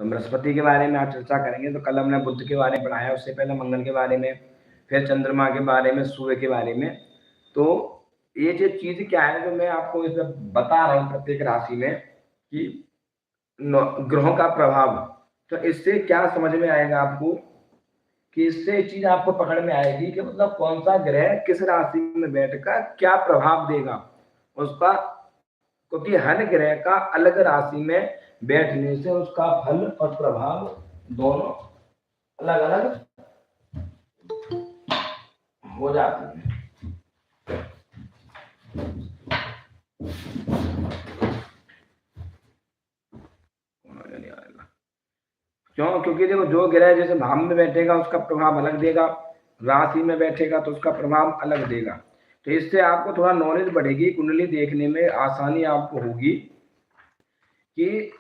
तो बृहस्पति के बारे में आज चर्चा करेंगे। तो कल हमने बुध के बारे में पढ़ाया, उससे पहले मंगल के बारे में, फिर चंद्रमा के बारे में, सूर्य के बारे में। तो ये जो चीज क्या है जो मैं आपको इसमें बता रहा हूँ प्रत्येक राशि में कि ग्रहों का प्रभाव, तो इससे क्या समझ में आएगा आपको कि इससे चीज आपको पकड़ में आएगी कि मतलब कौन सा ग्रह किस राशि में बैठकर क्या प्रभाव देगा उसका, क्योंकि हर ग्रह का अलग राशि में बैठने से उसका फल और प्रभाव दोनों अलग अलग हो जाते हैं। क्यों? क्योंकि देखो जो ग्रह जैसे भाव में बैठेगा उसका प्रभाव अलग देगा, राशि में बैठेगा तो उसका प्रभाव अलग देगा। तो इससे आपको थोड़ा नॉलेज बढ़ेगी, कुंडली देखने में आसानी आपको होगी कि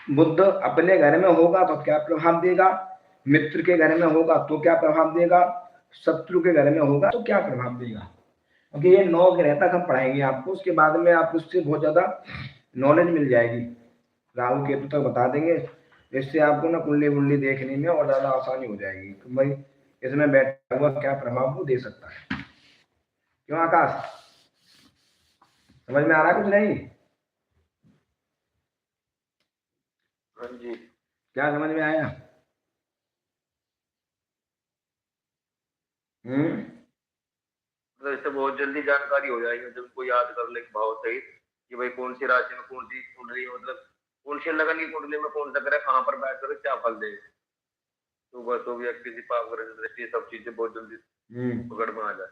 बुध अपने घर में होगा तो क्या प्रभाव देगा, मित्र के घर में होगा तो क्या प्रभाव देगा, शत्रु के घर में होगा तो क्या प्रभाव देगा। क्योंकि ये 9 ग्रह तक हम पढ़ाएंगे आपको, उसके बाद में आपको उससे बहुत ज्यादा नॉलेज मिल जाएगी। राहु केतु तक बता देंगे, इससे आपको ना कुंडली देखने में और ज्यादा आसानी हो जाएगी कि भाई इसमें बैठा हुआ क्या प्रभाव वो दे सकता है। क्यों आकाश, समझ में आ रहा है कुछ नहीं? हाँ जी। क्या समझ में आया? तो इससे बहुत जल्दी जानकारी हो जाएगी जब कोई याद कर ले भाव सहित कि भाई कौन सी राशि में कौन सी कुंडली, मतलब कौन सी लगन की कुंडली में कौन सा ग्रह कहाँ पर बैठ कर क्या फल देगा। सुबह सुबह या किसी पाप ग्रह दृष्टि सब चीजें बहुत जल्दी पकड़ में आ जाए।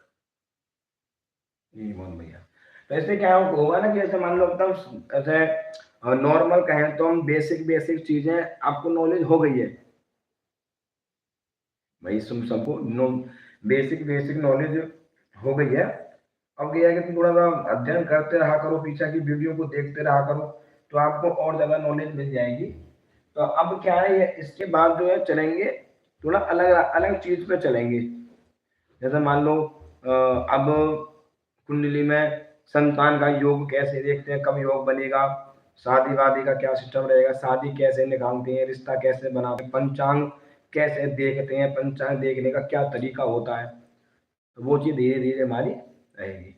बहुत बढ़िया। तो ऐसे क्या होगा ना कि ऐसे मान लो एकदम ऐसे नॉर्मल कहें तो हम बेसिक चीजें आपको नॉलेज हो गई है भाई, तुम सबको बेसिक नॉलेज हो गई है। अब ये है कि तुम थोड़ा सा अध्ययन करते रहा करो, पीछे की वीडियो को देखते रहा करो तो आपको और ज्यादा नॉलेज मिल जाएगी। तो अब क्या है, ये इसके बाद जो है चलेंगे थोड़ा अलग अलग चीज पे चलेंगे। जैसे मान लो अब कुंडली में संतान का योग कैसे देखते हैं, कब योग बनेगा, शादी वादी का क्या सिस्टम रहेगा, शादी कैसे निकालते हैं, रिश्ता कैसे बनाते हैं, पंचांग कैसे देखते हैं, पंचांग देखने का क्या तरीका होता है, तो वो चीज धीरे धीरे हमारी रहेगी।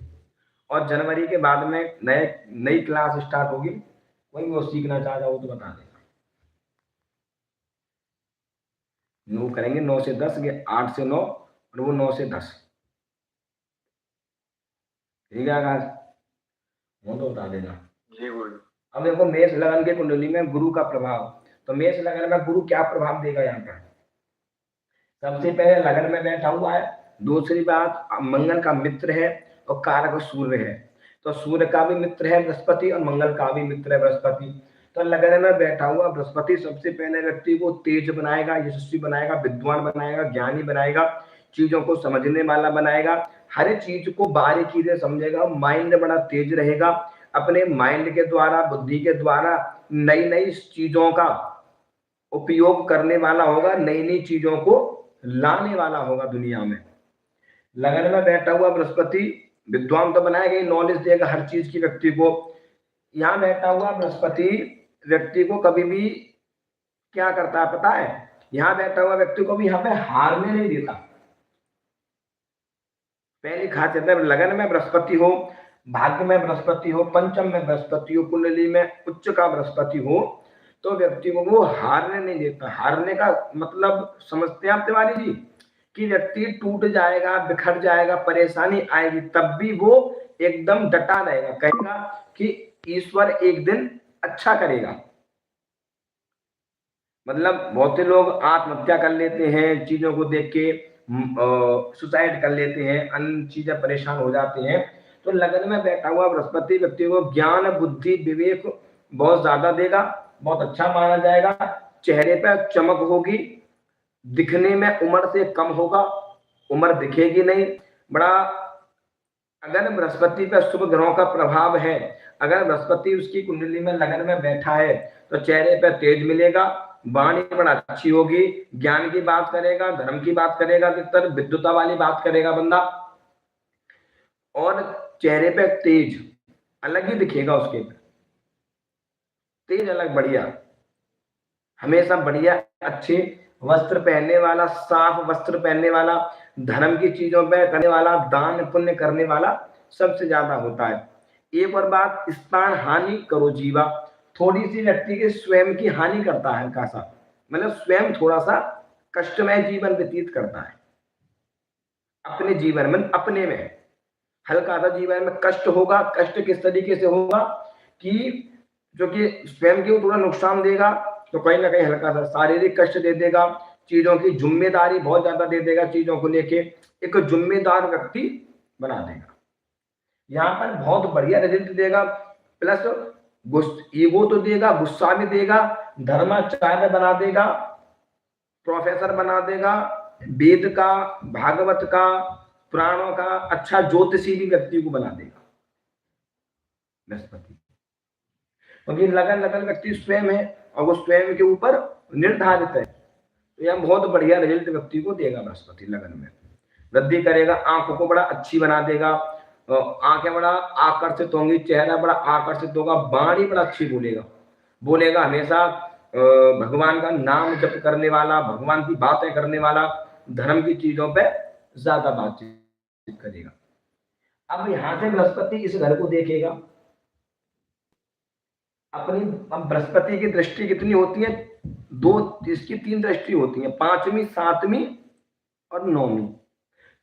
और जनवरी के बाद में नई क्लास स्टार्ट होगी, वही वो सीखना चाहता वो तो बता देगा। 9 करेंगे, 9 से 10, 8 से 9 और वो 9 से 10। ठीक है आकाश, वो तो बता देना। जी गुरु। अब देखो मेष लगन के कुंडली में गुरु का प्रभाव, तो मेष लगन में गुरु क्या प्रभाव देगा यहाँ पर? सबसे पहले लगन में बैठा हुआ है, दूसरी बात मंगल का मित्र है और कारक सूर्य है, तो सूर्य का भी मित्र है बृहस्पति और मंगल का भी मित्र है बृहस्पति। तो लगन में बैठा हुआ बृहस्पति सबसे पहले व्यक्ति को तेज बनाएगा, यशस्वी बनाएगा, विद्वान बनाएगा, ज्ञानी बनाएगा, चीजों को समझने वाला बनाएगा, हर चीज को बारीकी से समझेगा, माइंड बड़ा तेज रहेगा, अपने माइंड के द्वारा, बुद्धि के द्वारा नई नई चीजों का उपयोग करने वाला होगा, नई नई चीजों को लाने वाला होगा दुनिया में। लगन में बैठा हुआ बृहस्पति विद्वान तो बनाएगा, नॉलेज देगा हर चीज की व्यक्ति को। यहाँ बैठा हुआ बृहस्पति व्यक्ति को कभी भी क्या करता है पता है? यहाँ बैठा हुआ व्यक्ति को भी यहाँ पे हारने नहीं देता। पहली खासियत है, लगन में बृहस्पति हो, भाग्य में बृहस्पति हो, पंचम में बृहस्पति हो, कुंडली में उच्च का बृहस्पति हो, तो व्यक्ति को वो हारने नहीं देता। हारने का मतलब समझते हैं आप तिवारी जी कि व्यक्ति टूट जाएगा, बिखर जाएगा, परेशानी आएगी, तब भी वो एकदम डटा रहेगा, कहेगा कि ईश्वर एक दिन अच्छा करेगा। मतलब बहुत से लोग आत्महत्या कर लेते हैं, चीजों को देख के सुसाइड कर लेते हैं, अन्य चीजें परेशान हो जाते हैं। तो लगन में बैठा हुआ बृहस्पति व्यक्ति को ज्ञान, बुद्धि, विवेक बहुत ज्यादा देगा, बहुत अच्छा माना जाएगा, चेहरे पर चमक होगी, दिखने में उम्र से कम होगा, उम्र दिखेगी नहीं, बड़ा। अगर बृहस्पति पर शुभ ग्रहों का प्रभाव है, अगर बृहस्पति उसकी कुंडली में लगन में बैठा है तो चेहरे पर तेज मिलेगा, वाणी बड़ा अच्छी होगी, ज्ञान की बात करेगा, धर्म की बात करेगा, अधिकतर विद्वता वाली बात करेगा बंदा, और चेहरे पे तेज अलग ही दिखेगा, उसके तेज अलग बढ़िया। हमेशा बढ़िया अच्छे वस्त्र पहनने वाला, साफ वस्त्र पहनने वाला, धर्म की चीजों पे करने वाला, दान पुण्य करने वाला सबसे ज्यादा होता है। एक और बात, स्थान हानि करो जीवा, थोड़ी सी व्यक्ति के स्वयं की हानि करता है हल्का सा, मतलब स्वयं थोड़ा सा कष्टमय जीवन व्यतीत करता है अपने जीवन में, अपने में हल्का सा जीवन में कष्ट होगा। कष्ट किस तरीके से होगा कि जो कि स्वयं को थोड़ा नुकसान देगा, तो कहीं ना कहीं हल्का सा शारीरिक कष्ट दे देगा, चीजों की जिम्मेदारी बहुत ज्यादा दे देगा, चीजों को लेके एक जिम्मेदार व्यक्ति बना देगा। यहाँ पर बहुत बढ़िया रिजल्ट देगा, प्लस ईगो तो देगा, गुस्सा भी देगा, धर्माचार्य बना देगा, प्रोफेसर बना देगा, वेद का, भागवत का, पुराणों का अच्छा ज्योतिषी भी व्यक्ति को बना देगा बृहस्पति। क्योंकि लगन व्यक्ति स्वयं है और वो स्वयं के ऊपर निर्धारित है, तो यह बहुत बढ़िया रिजल्ट व्यक्ति को देगा बृहस्पति। लगन में वृद्धि करेगा, आंखों को बड़ा अच्छी बना देगा, आंखें बड़ा आकर्षित होंगी, चेहरा बड़ा आकर्षित होगा, वाणी बड़ा अच्छी बोलेगा हमेशा भगवान का नाम जप करने वाला, भगवान की बातें करने वाला, धर्म की चीजों पे ज्यादा बातचीत करेगा। अब यहां से बृहस्पति इस घर को देखेगा अपनी। अब बृहस्पति की दृष्टि कितनी होती है? इसकी 3 दृष्टि होती है, 5वीं, 7वीं और 9वीं।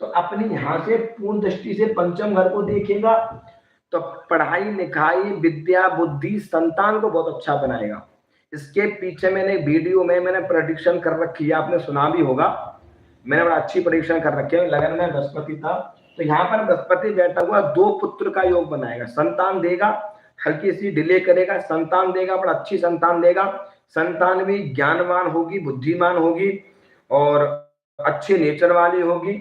तो अपनी यहां से पूर्ण दृष्टि से पंचम घर को देखेगा, तो पढ़ाई लिखाई, विद्या, बुद्धि, संतान को बहुत अच्छा बनाएगा। इसके पीछे मैंने वीडियो में मैंने प्रेडिक्शन कर रखी है, आपने सुना भी होगा, मैंने बड़ा अच्छी प्रेडिक्शन कर रखी है। लगन में बृहस्पति था, तो यहाँ पर बृहस्पति बैठा हुआ 2 पुत्र का योग बनाएगा, संतान देगा, हल्की सी डिले करेगा, संतान देगा, बड़ा अच्छी संतान देगा। संतान भी ज्ञानवान होगी, बुद्धिमान होगी और अच्छे नेचर वाली होगी।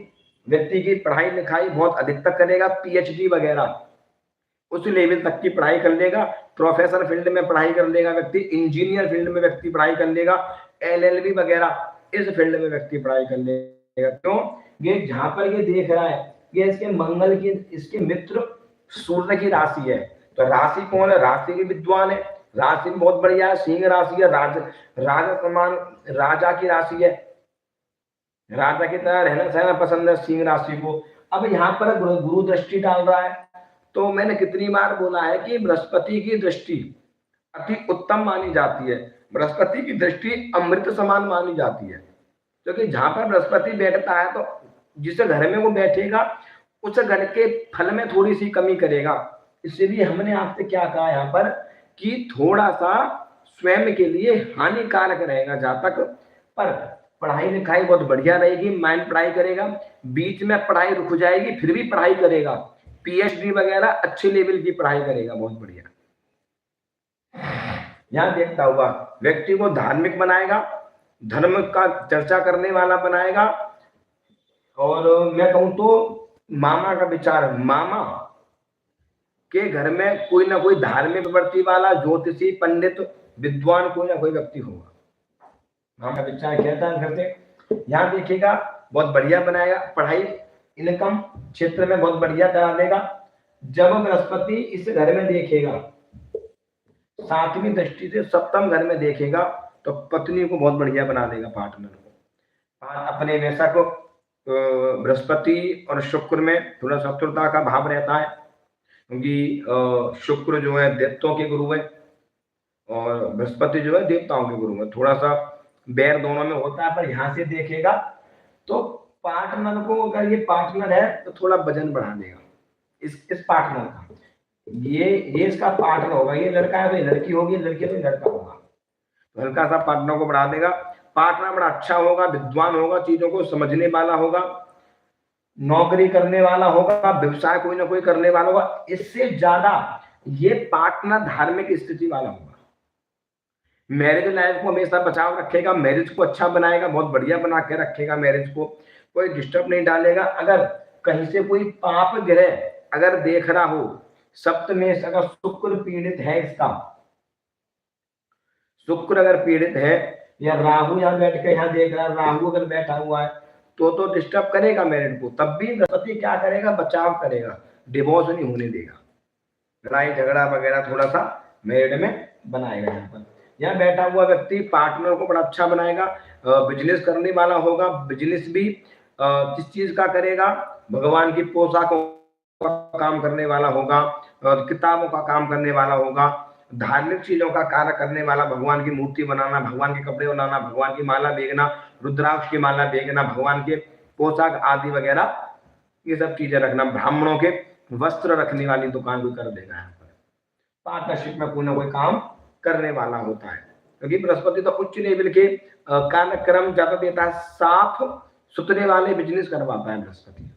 व्यक्ति की पढ़ाई लिखाई बहुत अधिक तक करेगा, पीएचडी वगैरह उस लेवल तक की पढ़ाई कर लेगा, प्रोफेसर फील्ड में पढ़ाई कर लेगा व्यक्ति, इंजीनियर फील्ड में व्यक्ति पढ़ाई कर लेगा, एलएलबी वगैरह इस फील्ड में व्यक्ति पढ़ाई कर लेगा। क्यों? ये जहां पर ये देख रहा है, ये इसके मंगल की, इसके मित्र सूर्य की राशि है। तो राशि कौन है? राशि भी विद्वान है, राशि बहुत बढ़िया है, सिंह राशि है, राजा समान राजा की राशि है, राजा की तरह रहना सहना पसंद है सिंह राशि को। अब यहाँ पर गुरु दृष्टि डाल रहा है, तो मैंने कितनी बार बोला है कि बृहस्पति की दृष्टि अति उत्तम मानी जाती है, बृहस्पति की दृष्टि अमृत समान मानी जाती है। क्योंकि जहां पर बृहस्पति बैठता है, तो जिस घर में वो बैठेगा उस घर के फल में थोड़ी सी कमी करेगा। इसलिए हमने आपसे क्या कहा यहाँ पर कि थोड़ा सा स्वयं के लिए हानिकारक रहेगा जहां तक, पर पढ़ाई लिखाई बहुत बढ़िया रहेगी, माइंड पढ़ाई करेगा, बीच में पढ़ाई रुक जाएगी फिर भी पढ़ाई करेगा, पीएचडी वगैरह अच्छे लेवल की पढ़ाई करेगा, बहुत बढ़िया। यहां देखता हुआ व्यक्ति को धार्मिक बनाएगा, धर्म का चर्चा करने वाला बनाएगा, और मैं कहूं तो मामा का विचार, मामा के घर में कोई ना कोई धार्मिक प्रवृत्ति वाला, ज्योतिषी, पंडित, विद्वान कोई ना कोई व्यक्ति होगा। मामा का विचार कहता है घर से। यहाँ देखिएगा बहुत बढ़िया बनाएगा, पढ़ाई इनकम क्षेत्र में बहुत बढ़िया करा देगा। जब बृहस्पति इस घर में देखेगा, 7वीं दृष्टि से सप्तम घर में देखेगा, तो पत्नी को बहुत बढ़िया बना देगा, पार्टनर को, अपने वैसा को। बृहस्पति और शुक्र में थोड़ा शत्रुता का भाव रहता है, क्योंकि शुक्र जो है दैत्यों के गुरु है और बृहस्पति जो है देवताओं के गुरु है, थोड़ा सा बैर दोनों में होता है। पर यहाँ से देखेगा तो पार्टनर को, अगर ये पार्टनर है तो थोड़ा वजन बढ़ा देगा इस पार्टनर का, ये इसका पार्टनर होगा, ये लड़का है तो ये लड़की होगी, लड़की तो लड़का होगा, तो हल्का सा पार्टनर को बढ़ा देगा। पार्टनर बड़ा अच्छा होगा, विद्वान होगा, चीजों को समझने वाला होगा, नौकरी करने वाला होगा, व्यवसाय कोई ना कोई करने वाला होगा। इससे ज्यादा ये पार्टनर धार्मिक स्थिति वाला होगा, मैरिज लाइफ को हमेशा बचाव रखेगा, मैरिज को अच्छा बनाएगा, बहुत बढ़िया बना के रखेगा, मैरिज को कोई डिस्टर्ब नहीं डालेगा। अगर कहीं से कोई पाप ग्रह अगर देख रहा हो, सप्तमें अगर शुक्र पीड़ित है, इसका शुक्र अगर पीड़ित है, या राहु यहाँ बैठ के यहाँ देख रहा है, राहु अगर बैठा हुआ है तो डिस्टर्ब करेगा मैरिज को। तब भी बृहस्पति क्या करेगा? बचाव करेगा, डिवोर्स नहीं होने देगा, लड़ाई झगड़ा वगैरह थोड़ा सा मैरिज में बनाएगा यहाँ पर। यहाँ बैठा हुआ व्यक्ति पार्टनर को बड़ा अच्छा बनाएगा, बिजनेस करने वाला होगा, बिजनेस भी किस चीज का करेगा, भगवान की पोशाकों का काम करने वाला होगा, किताबों का काम करने वाला होगा, धार्मिक चीजों का कार्य करने वाला, भगवान की मूर्ति बनाना, भगवान के कपड़े बनाना, भगवान की माला बेचना, रुद्राक्ष की माला बेचना, भगवान के पोशाक आदि वगैरह ये सब चीजें रखना, ब्राह्मणों के वस्त्र रखने वाली दुकान कोई कर देगा। यहाँ पर पार्टनरशिप में कोई ना कोई काम करने वाला होता है, क्योंकि बृहस्पति तो उच्च लेवल के कार्यक्रम ज्यादा देता है, साफ सुथरे वाले बिजनेस करवाता है बृहस्पति।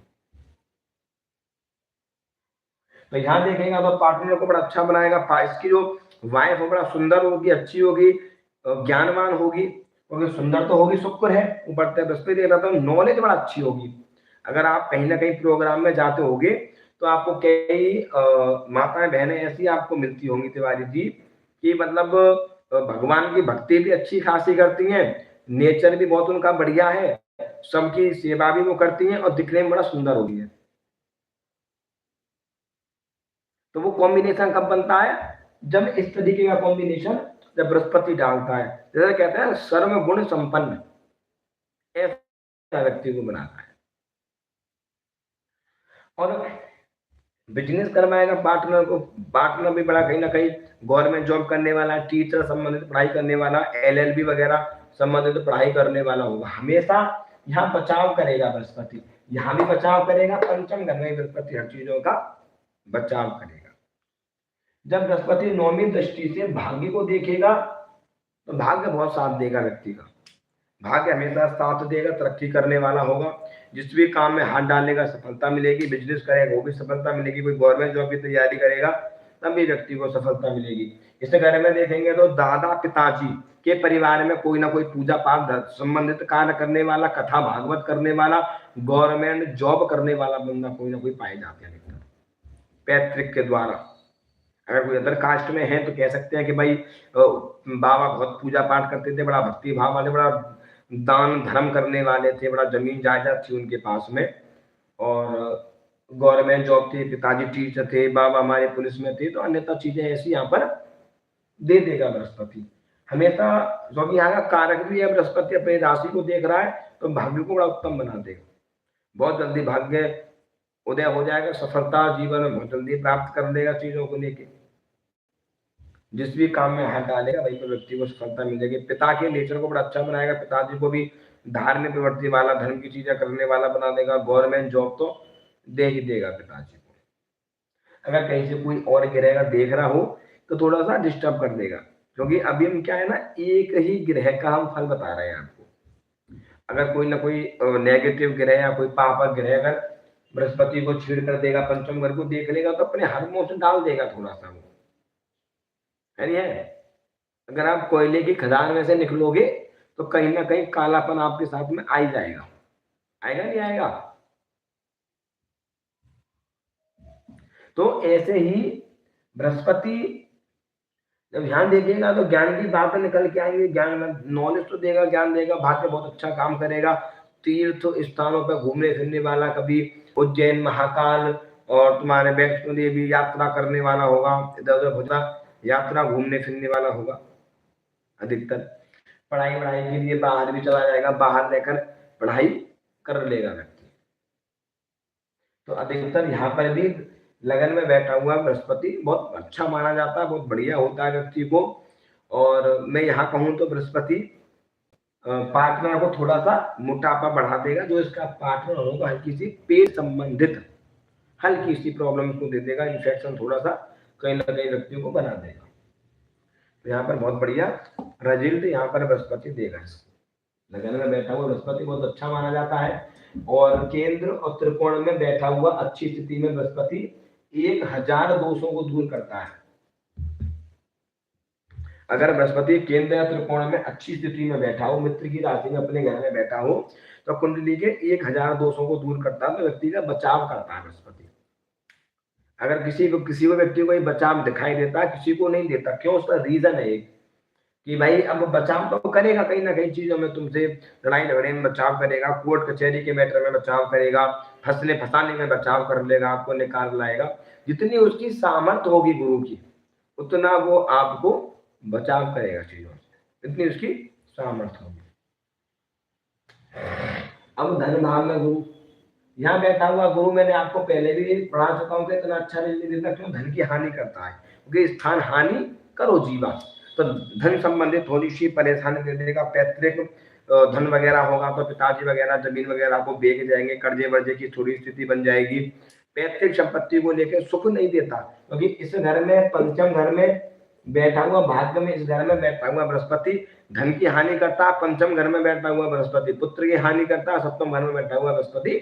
तो यहाँ देखेगा तो पार्टनर को बड़ा अच्छा बनाएगा, इसकी जो वाइफ हो बड़ा सुंदर होगी, अच्छी होगी, ज्ञानवान होगी, क्योंकि सुंदर तो होगी, शुक्र है ऊपर से बृहस्पति देख रहा था, नॉलेज बड़ा अच्छी होगी। अगर आप कहीं ना कहीं प्रोग्राम में जाते होगे तो आपको कई माताएं बहनें ऐसी आपको मिलती होंगी तिवारी जी कि मतलब भगवान की भक्ति भी अच्छी खासी करती हैं, नेचर भी बहुत उनका बढ़िया है, सबकी सेवा भी वो करती हैं और दिखने में बड़ा सुंदर होती है। तो वो कॉम्बिनेशन कब बनता है? जब इस तरीके का कॉम्बिनेशन जब बृहस्पति डालता है, जैसे कहते हैं सर्व गुण संपन्न, ऐसा व्यक्ति को बनाता है। और बिजनेस करवाएगा पार्टनर को, पार्टनर भी बड़ा कहीं ना कहीं गवर्नमेंट जॉब करने वाला, टीचर संबंधित पढ़ाई करने वाला, LLB वगैरह संबंधित पढ़ाई करने वाला होगा। हमेशा यहाँ बचाव करेगा बृहस्पति, यहाँ भी बचाव करेगा, पंचम घर में बृहस्पति हर चीजों का बचाव करेगा। जब बृहस्पति नौवीं दृष्टि से भाग्य को देखेगा तो भाग्य बहुत साथ देगा व्यक्ति का, भाग्य हमेशा साथ देगा, तरक्की करने वाला होगा, जिस भी काम में हाथ डालेगा सफलता मिलेगी, बिजनेस करेगा वो भी सफलता मिलेगी, कोई गवर्नमेंट जॉब की तैयारी करेगा तब भी व्यक्ति को सफलता मिलेगी। इस घर में देखेंगे तो दादा पिताजी के परिवार में कोई ना कोई पूजा पाठ संबंधित कार्य करने वाला, कथा भागवत करने वाला, गवर्नमेंट जॉब करने वाला बंदा कोई ना कोई पाए जाते हैं पैतृक के द्वारा। अगर कोई अदर कास्ट में है तो कह सकते हैं कि भाई बाबा बहुत पूजा पाठ करते थे, बड़ा भक्ति भाव वाले, बड़ा दान धर्म करने वाले थे, बड़ा जमीन जायदाद थी उनके पास में, और गवर्नमेंट जॉब थी, पिताजी टीचर थे, बाबा हमारे पुलिस में थे, तो अन्यथा चीजें ऐसी यहाँ पर दे देगा बृहस्पति हमेशा। क्योंकि यहाँ का कारक भी है बृहस्पति, अपनी राशि को देख रहा है तो भाग्य को बड़ा उत्तम बना देगा, बहुत जल्दी भाग्य उदय हो जाएगा, सफलता जीवन में बहुत जल्दी प्राप्त कर लेगा चीजों को लेके। जिस भी काम में हाथ डालेगा वही पर व्यक्ति को सफलता मिलेगी। पिता के नेचर को बड़ा अच्छा बनाएगा, पिताजी को भी धार्मिक प्रवृत्ति वाला, धर्म की चीजें करने वाला बना देगा, गवर्नमेंट जॉब तो दे ही देगा पिताजी को। अगर कहीं से कोई और गिरेगा देख रहा हो तो थोड़ा सा डिस्टर्ब कर देगा, क्योंकि अभी हम क्या है ना, एक ही ग्रह का हम फल बता रहे हैं आपको। अगर कोई ना कोई नेगेटिव ग्रह या कोई पापक ग्रह अगर बृहस्पति को छीड़ कर देगा, पंचम घर को देख लेगा तो अपने हार्मोन से डाल देगा थोड़ा सा वो, है। अगर आप कोयले की खदान में से निकलोगे तो कहीं ना कहीं कालापन आपके साथ में आ ही जाएगा, आएगा नहीं आएगा? तो ऐसे ही बृहस्पति जब ध्यान देखिएगा तो ज्ञान की बातें निकल के आएंगे, ज्ञान में नॉलेज तो देगा, ज्ञान देगा, भाग्य बहुत अच्छा काम करेगा, तीर्थ स्थानों पर घूमने फिरने वाला, कभी उज्जैन महाकाल और तुम्हारे वैष्णो देवी यात्रा करने वाला होगा, इधर उधर भुजा यात्रा घूमने फिरने वाला होगा। अधिकतर पढ़ाई वढ़ाई के लिए बाहर भी चला जाएगा, बाहर रहकर पढ़ाई कर लेगा व्यक्ति। तो अधिकतर यहाँ पर भी लगन में बैठा हुआ बृहस्पति बहुत अच्छा माना जाता है, बहुत बढ़िया होता है व्यक्ति को। और मैं यहाँ कहूँ तो बृहस्पति पार्टनर को थोड़ा सा मोटापा बढ़ा देगा, जो इसका पार्टनर होगा हल्की सी पेट संबंधित हल्की सी प्रॉब्लम को दे देगा, इन्फेक्शन थोड़ा सा कहीं ना कहीं व्यक्ति को बना देगा। तो यहाँ पर बहुत बढ़िया रिजल्ट यहाँ पर बृहस्पति देगा इसको। लगन में बैठा हुआ बृहस्पति बहुत अच्छा माना जाता है, और केंद्र और त्रिकोण में बैठा हुआ अच्छी स्थिति में बृहस्पति 1000 दोषों को दूर करता है। अगर बृहस्पति केंद्र या त्रिकोण में अच्छी स्थिति में बैठा हो, मित्र की राशि में अपने घर में बैठा हो, तो कुंडली के 1000 दोषों को दूर करता है, तो व्यक्ति का बचाव करता है बृहस्पति। अगर किसी को व्यक्ति को बचाव दिखाई देता है, किसी को नहीं देता, क्यों? उसका रीजन है कि भाई अब बचाव तो करेगा कहीं ना कहीं चीजों में, तुमसे लड़ाई झगड़े में बचाव करेगा, कोर्ट कचहरी के मैटर में बचाव करेगा, फंसने फंसाने में बचाव कर लेगा, आपको निकाल लाएगा। जितनी उसकी सामर्थ्य होगी गुरु की, उतना वो आपको बचाव करेगा चीजों से, इतनी उसकी सामर्थ्य होगी। अब धन भाव में गुरु, यहाँ बैठा हुआ गुरु मैंने आपको पहले भी पढ़ा चुका हूँ कि इतना अच्छा नहीं देता, क्यों? धन की हानि करता है, क्योंकि स्थान हानि करो जीवा, तो धन संबंधित थोड़ी सी परेशानी दे देगा। पैतृक धन वगैरह होगा तो पिताजी वगैरह जमीन वगैरह को बेच जाएंगे, कर्जे वर्जे की थोड़ी स्थिति बन जाएगी। पैतृक संपत्ति को लेकर सुख नहीं देता, क्योंकि इस घर में, पंचम घर में बैठा हुआ, भाग्य में इस घर में बैठा हुआ बृहस्पति धन की हानि करता है। पंचम घर में बैठा हुआ बृहस्पति पुत्र की हानि करता है। सप्तम घर में बैठा हुआ बृहस्पति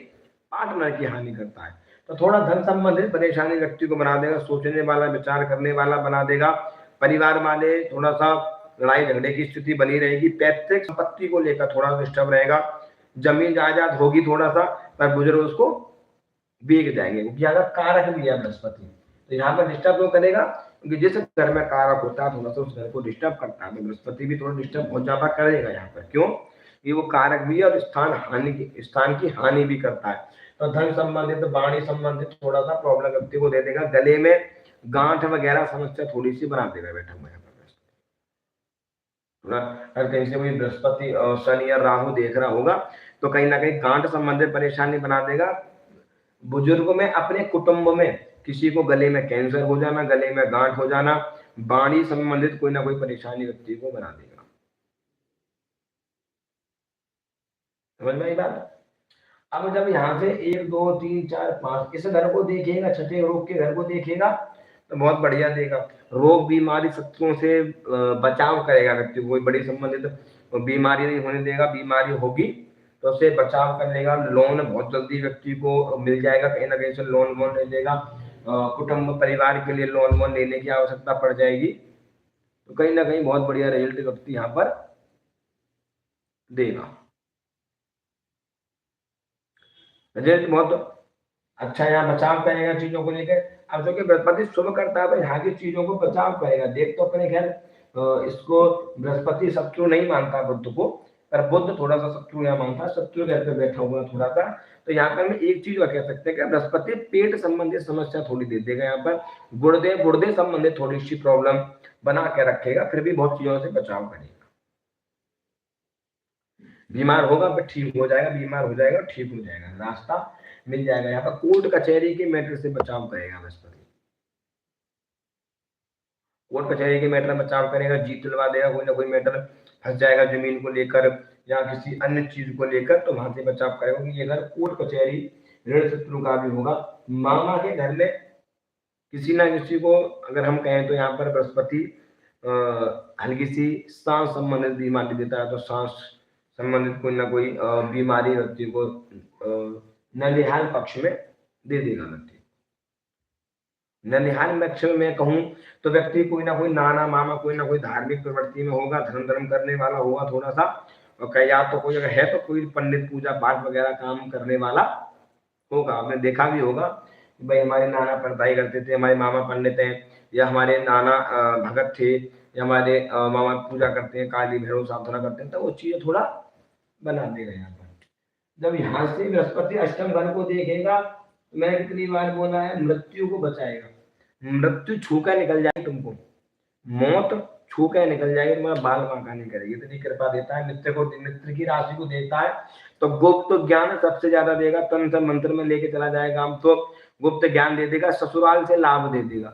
पार्टनर की हानि करता है। तो थोड़ा धन संबंधित परेशानी व्यक्ति को बना देगा, सोचने वाला, विचार करने वाला बना देगा। परिवार वाले थोड़ा सा लड़ाई झगड़े की स्थिति बनी रहेगी। पैतृक संपत्ति को लेकर थोड़ा डिस्टर्ब रहेगा। जमीन जायदाद होगी थोड़ा सा, पर बुजुर्ग उसको बेच जाएंगे, क्योंकि अगर कारक भी है बृहस्पति, तो यहाँ पर डिस्टर्ब क्यों करेगा? क्योंकि जिस घर में कारक होता है थोड़ा सा उस घर को डिस्टर्ब करता है, तो बृहस्पति भी थोड़ा डिस्टर्ब बहुत ज्यादा करेगा यहाँ पर। क्यों? ये वो कारक भी है और स्थान की हानि भी करता है। तो धन संबंधित, वाणी संबंधित थोड़ा सा प्रॉब्लम व्यक्ति को दे देगा। गले में गांठ वगैरह समस्या थोड़ी सी बना देगा बैठा हुआ यहाँ पर थोड़ा। अगर कहीं से कोई बृहस्पति शनि या राहु देख रहा होगा तो कहीं ना कहीं गांठ संबंधित परेशानी बना देगा। बुजुर्गों में, अपने कुटुंब में किसी को गले में कैंसर हो जाना, गले में गांठ हो जाना, वाणी संबंधित कोई ना कोई परेशानी व्यक्ति को बना देगा। समझ में आई बात? अब जब यहाँ से 1 2 3 4 5 इस घर को देखेगा, छठे रोग के घर को देखेगा, तो बहुत बढ़िया देगा। रोग बीमारी शत्रुओं से बचाव करेगा व्यक्ति को, कोई बड़ी संबंधित बीमारी नहीं होने देगा। बीमारी होगी तो उससे बचाव कर लेगा। लोन बहुत जल्दी व्यक्ति को मिल जाएगा, कहीं ना कहीं से लोन वोन ले लेगा। कुटुंब परिवार के लिए लोन वोन लेने की आवश्यकता पड़ जाएगी, तो कहीं ना कहीं बहुत बढ़िया रिजल्ट व्यक्ति यहाँ पर देगा। रिजल्ट बहुत अच्छा यहाँ बचाव करेगा चीजों को लेकर। अब जो कि बृहस्पति शुभ करता है तो यहाँ की चीजों को बचाव करेगा। देख तो अपने खैर इसको बृहस्पति शत्रु नहीं मानता बुद्ध को, पर बुद्ध थोड़ा सा शत्रु यहाँ मानता है, शत्रु घर पे बैठा हुआ थोड़ा सा। तो यहाँ पर हम एक चीज कह सकते हैं कि बृहस्पति पेट संबंधित समस्या थोड़ी दे देगा, यहाँ पर गुर्दे संबंधित थोड़ी सी प्रॉब्लम बना के रखेगा, फिर भी बहुत चीजों से बचाव करेगा। बीमार होगा पर ठीक हो जाएगा, बीमार हो जाएगा ठीक हो जाएगा, रास्ता मिल जाएगा। यहाँ पर कोर्ट कचहरी के मैटर से बचाव करेगा बृहस्पति। कोर्ट कचहरी के मैटर में बचाव करेगा, जीत दिलवा देगा। कोई ना कोई मैटर फंस जाएगा जमीन को लेकर या किसी अन्य चीज को लेकर, तो वहां से बचाव करेगा। क्योंकि ये घर कोर्ट कचहरी ऋण शत्रु का भी होगा। मामा के घर में किसी ना किसी को अगर हम कहें तो यहाँ पर बृहस्पति हल्की सी सांस संबंधित बीमारी देता है, तो सांस संबंधित कोई ना कोई बीमारी व्यक्ति को ननिहाल पक्ष में दे देगा। व्यक्ति ननिहाल पक्ष में मैं कहूं तो व्यक्ति कोई ना कोई नाना मामा कोई ना कोई धार्मिक प्रवृत्ति में होगा, धर्म करने वाला होगा थोड़ा सा, और या तो कोई अगर है तो कोई पंडित पूजा पाठ वगैरह काम करने वाला होगा। आपने देखा भी होगा भाई हमारे नाना पढ़ाई करते थे, हमारे मामा पंडित हैं, या हमारे नाना भगत थे, या हमारे मामा पूजा करते हैं, काली भैरव साधना करते हैं, तो वो चीजें थोड़ा बना देगा यहाँ पर। जब यहाँ से बृहस्पति अष्टम घर को देखेगा, मैं कितनी बार बोला है, मृत्यु को बचाएगा। मृत्यु छूकर निकल जाएगी तुमको, मौत छूकर निकल जाएगी, तुम्हारा बाल बांका नहीं करेगी, इतनी कृपा देता है। मित्र की राशि को देता है तो गुप्त ज्ञान सबसे ज्यादा देगा। तंत्र मंत्र में लेके चला जाएगा हम, तो गुप्त ज्ञान दे देगा। ससुराल से लाभ दे देगा,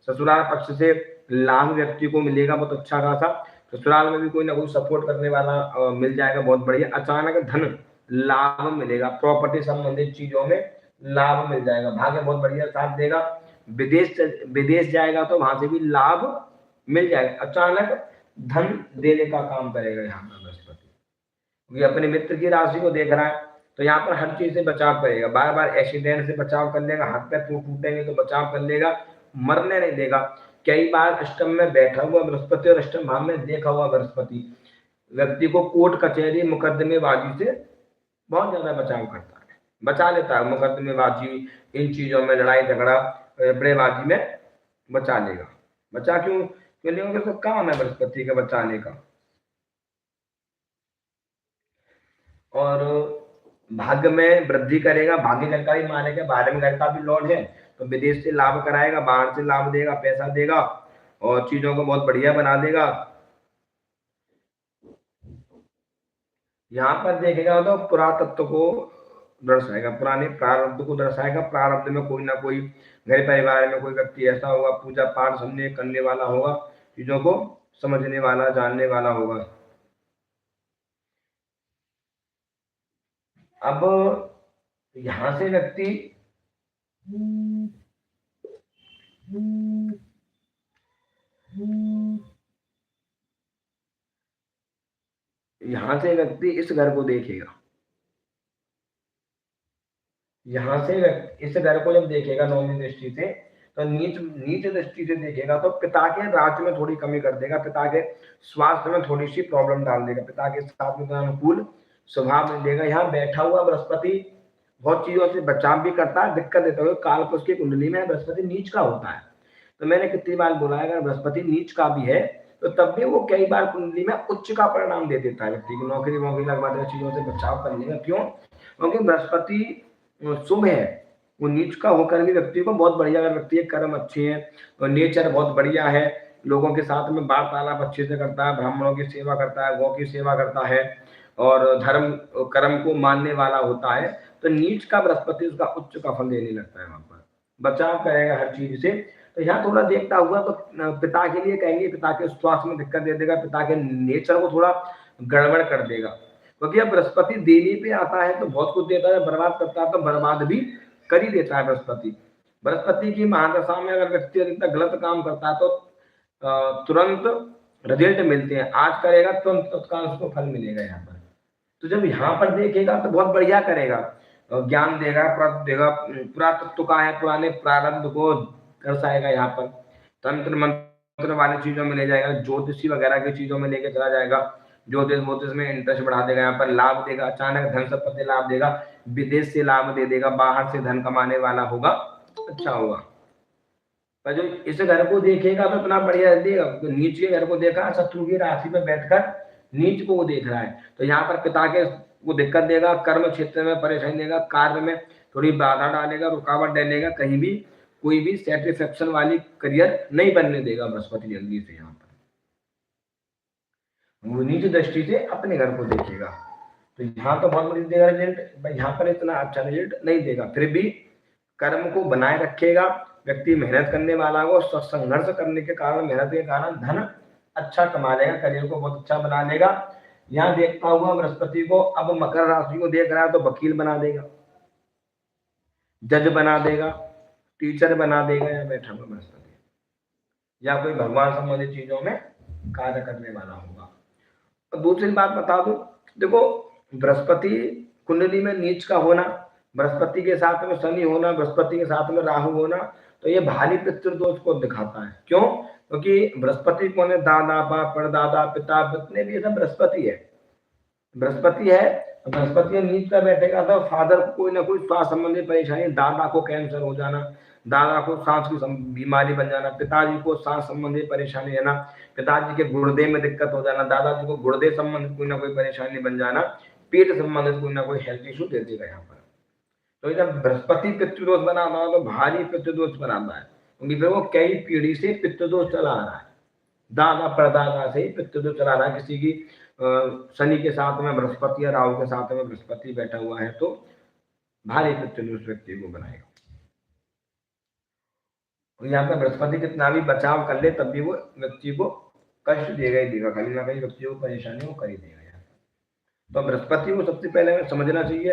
ससुराल पक्ष से लाभ व्यक्ति को मिलेगा बहुत अच्छा खासा। ससुराल में भी कोई ना कोई सपोर्ट करने वाला मिल जाएगा, बहुत बढ़िया। अचानक धन लाभ मिलेगा, प्रॉपर्टी संबंधित चीजों में लाभ मिल जाएगा, भाग्य बहुत बढ़िया साथ देगा। विदेश जाएगा तो वहां से भी लाभ मिल जाएगा। अचानक धन देने का काम करेगा यहाँ पर बृहस्पति, क्योंकि अपने मित्र की राशि को देख रहा है, तो यहाँ पर हर चीज से बचाव करेगा। बार बार एक्सीडेंट से बचाव कर लेगा, हाथ पैर टूटेंगे तो बचाव कर लेगा, मरने नहीं देगा। कई बार अष्टम में बैठा हुआ बृहस्पति और अष्टम भाव में देखा हुआ बृहस्पति व्यक्ति को कोर्ट कचहरी मुकदमेबाजी से बहुत ज्यादा बचाव करता है, बचा लेता है। मुकदमेबाजी इन चीजों में, लड़ाई झगड़ा बड़ेबाजी में बचा लेगा। बचा क्यों लेंगे? तो काम है बृहस्पति का बचाने का। और भाग्य में वृद्धि करेगा, भाग्य जानकारी माने के बारे में घर का भी लॉर्ड है, तो विदेश से लाभ कराएगा, बाहर से लाभ देगा, पैसा देगा। और चीजों को बहुत बढ़िया बना देगा। यहाँ पर देखेगा तो पुरातत्व को दर्शाएगा, पुराने प्रारब्ध को दर्शाएगा। प्रारब्ध में कोई ना कोई घर परिवार में कोई व्यक्ति ऐसा होगा, पूजा पाठ समझने करने वाला होगा, चीजों को समझने वाला, जानने वाला होगा। अब यहां से व्यक्ति यहां से व्यक्ति इस घर को देखेगा, यहां से इस घर को जब देखेगा नौवीं दृष्टि से, तो नीच नीच दृष्टि से देखेगा तो पिता के राज्य में थोड़ी कमी कर देगा, पिता के स्वास्थ्य में थोड़ी सी प्रॉब्लम डाल देगा, पिता के साथ में अनुकूल स्वभाव नहीं देगा। यहाँ बैठा हुआ बृहस्पति बहुत चीजों से बचाव भी करता है, दिक्कत देता है। काल पुरुष की कुंडली में बृहस्पति नीच का होता है, तो मैंने कितनी बार बोला है, अगर बृहस्पति नीच का भी है तो तब भी वो कई बार कुंडली में उच्च का परिणाम दे देता है व्यक्ति को, नौकरी वोकरी लगवा देगा, चीजों से बचाव करने का। क्यों? क्योंकि बृहस्पति शुभ है, वो नीच का होकर भी व्यक्ति को बहुत बढ़िया, अगर व्यक्ति के कर्म अच्छे हैं और नेचर बहुत बढ़िया है, लोगों के साथ में वार्तालाप अच्छे से करता है, ब्राह्मणों की सेवा करता है, गौ की सेवा करता है और धर्म कर्म को मानने वाला होता है, तो नीच का बृहस्पति उसका उच्च का फल देने लगता है, वहां पर बचाव करेगा हर चीज से। तो यहाँ थोड़ा देखता हुआ तो पिता के लिए कहेंगे, पिता के स्वास्थ्य में दिक्कत दे देगा, पिता के नेचर को थोड़ा गड़बड़ कर देगा, क्योंकि अब बृहस्पति देने पे आता है तो बहुत कुछ देता है, बर्बाद करता है तो बर्बाद भी कर ही देता है बृहस्पति। बृहस्पति की महादशा में अगर व्यक्ति अधिकतर गलत काम करता है तो तुरंत रिजल्ट मिलते हैं, आज करेगा तुरंत तत्काल उसको फल मिलेगा यहाँ पर। तो जब यहाँ पर देखेगा तो बहुत बढ़िया करेगा, ज्ञान देगा, पुरातत्व का है, पुराने प्रारब्ध को दर्शाएगा। यहाँ पर तंत्र मंत्र वाली चीजों में ले जाएगा, ज्योतिषी वगैरह की चीजों में लेके चला जाएगा, ज्योतिष वोतिष में इंटरेस्ट बढ़ा देगा, यहाँ पर लाभ देगा, अचानक धन संपत्ति लाभ देगा, विदेश से लाभ दे देगा, बाहर से धन कमाने वाला होगा, अच्छा होगा। पर जो इस घर को देखेगा तो इतना बढ़िया देगा, नीच के घर को देखा, शत्रु की राशि में बैठकर नीच को वो देख रहा है, तो यहाँ पर पिता के वो दिक्कत देगा, कर्म क्षेत्र में परेशानी देगा, कार्य में थोड़ी बाधा डालेगा, रुकावट डालेगा, कहीं भी कोई भी सेटिस्फेक्शन वाली करियर नहीं बनने देगा बृहस्पति जल्दी से। यहाँ पर वो नीच दृष्टि से अपने घर को देखेगा, तो यहाँ तो बहुत बड़ी देगा रिजल्ट, यहाँ पर इतना अच्छा रिजल्ट नहीं देगा, फिर भी कर्म को बनाए रखेगा। व्यक्ति मेहनत करने वाला हो, संघर्ष करने के कारण, मेहनत के कारण धन अच्छा कमा लेगा, करियर को बहुत अच्छा बना लेगा। यहाँ देखता हुआ बृहस्पति को, अब मकर राशि को देख रहा है तो वकील बना देगा, जज बना देगा, टीचर बना देगा, या बैठा हुआ बृहस्पति, या कोई भगवान संबंधित चीजों में कार्य करने वाला होगा। और दूसरी बात बता दूं, देखो बृहस्पति कुंडली में नीच का होना, बृहस्पति के साथ में शनि होना, बृहस्पति के साथ में राहु होना, तो ये भारी पितृदोष को दिखाता है। क्यों? क्योंकि बृहस्पति कौन है? दादा, बाप, परदादा, पिता, पत्नी भी सब बृहस्पति है, बृहस्पति है। बृहस्पति नीच का बैठेगा तो फादर को कोई ना कोई स्वास्थ्य संबंधी परेशानी, दादा को कैंसर हो जाना, दादा को सांस की बीमारी बन जाना, पिताजी को सांस संबंधी परेशानी है ना, पिताजी के गुर्दे में दिक्कत हो जाना, दादाजी को गुर्दे संबंधित कोई ना कोई परेशानी बन जाना, पेट संबंधित कोई ना कोई हेल्थ इशू दे देगा यहाँ पर। तो जब बृहस्पति पितृदोष बनाता है तो भारी पितृदोष बनाता है, क्योंकि फिर वो कई पीढ़ी से पितृदोष चला आ रहा है, दादा परदादा से ही पितृदोष चला रहा है। किसी की शनि के साथ में बृहस्पति या राहु के साथ में बृहस्पति बैठा हुआ है तो भारी पितृदोष व्यक्ति को बनाएगा। और यहाँ पे बृहस्पति कितना भी बचाव कर ले तब भी वो व्यक्ति को कष्ट देगा ही देगा, कहीं ना कहीं व्यक्ति को परेशानी वो कर ही देगा। यहाँ तो बृहस्पति को सबसे पहले समझना चाहिए,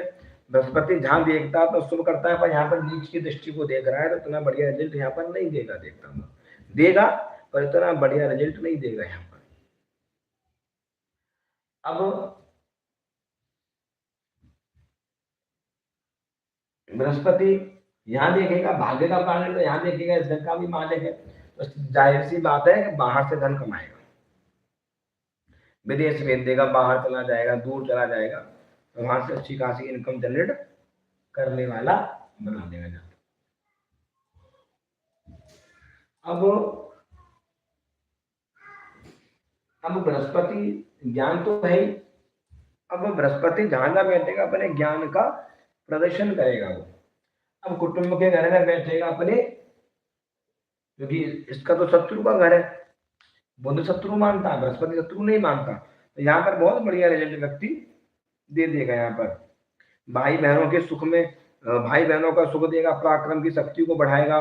बृहस्पति जहां देखता है तो शुभ करता है, पर यहाँ पर नीच की दृष्टि को देख रहा है तो इतना बढ़िया रिजल्ट यहाँ पर नहीं देगा, देखता हूँ देगा पर इतना बढ़िया रिजल्ट नहीं देगा यहाँ पर। अब बृहस्पति यहाँ देखेगा भाग्य का पालन, तो यहाँ देखेगा इस घर का भी मालिक है, तो जाहिर सी बात है कि बाहर से धन कमाएगा, विदेश भेज देगा, बाहर चला जाएगा, दूर चला जाएगा, तो वहां से अच्छी खासी इनकम जनरेट करने वाला बना देगा। अब बृहस्पति ज्ञान तो है ही, अब बृहस्पति जहां जहां बैठेगा अपने ज्ञान का प्रदर्शन करेगा वो। अब कुटुंब के घर में बैठेगा, अपने क्योंकि इसका तो शत्रु का घर है, बुध शत्रु मानता है, बृहस्पति शत्रु नहीं मानता। तो यहाँ पर बहुत बढ़िया रिजल्ट व्यक्ति दे देगा। यहाँ पर भाई बहनों के सुख में, भाई बहनों का सुख देगा, पराक्रम की शक्ति को बढ़ाएगा,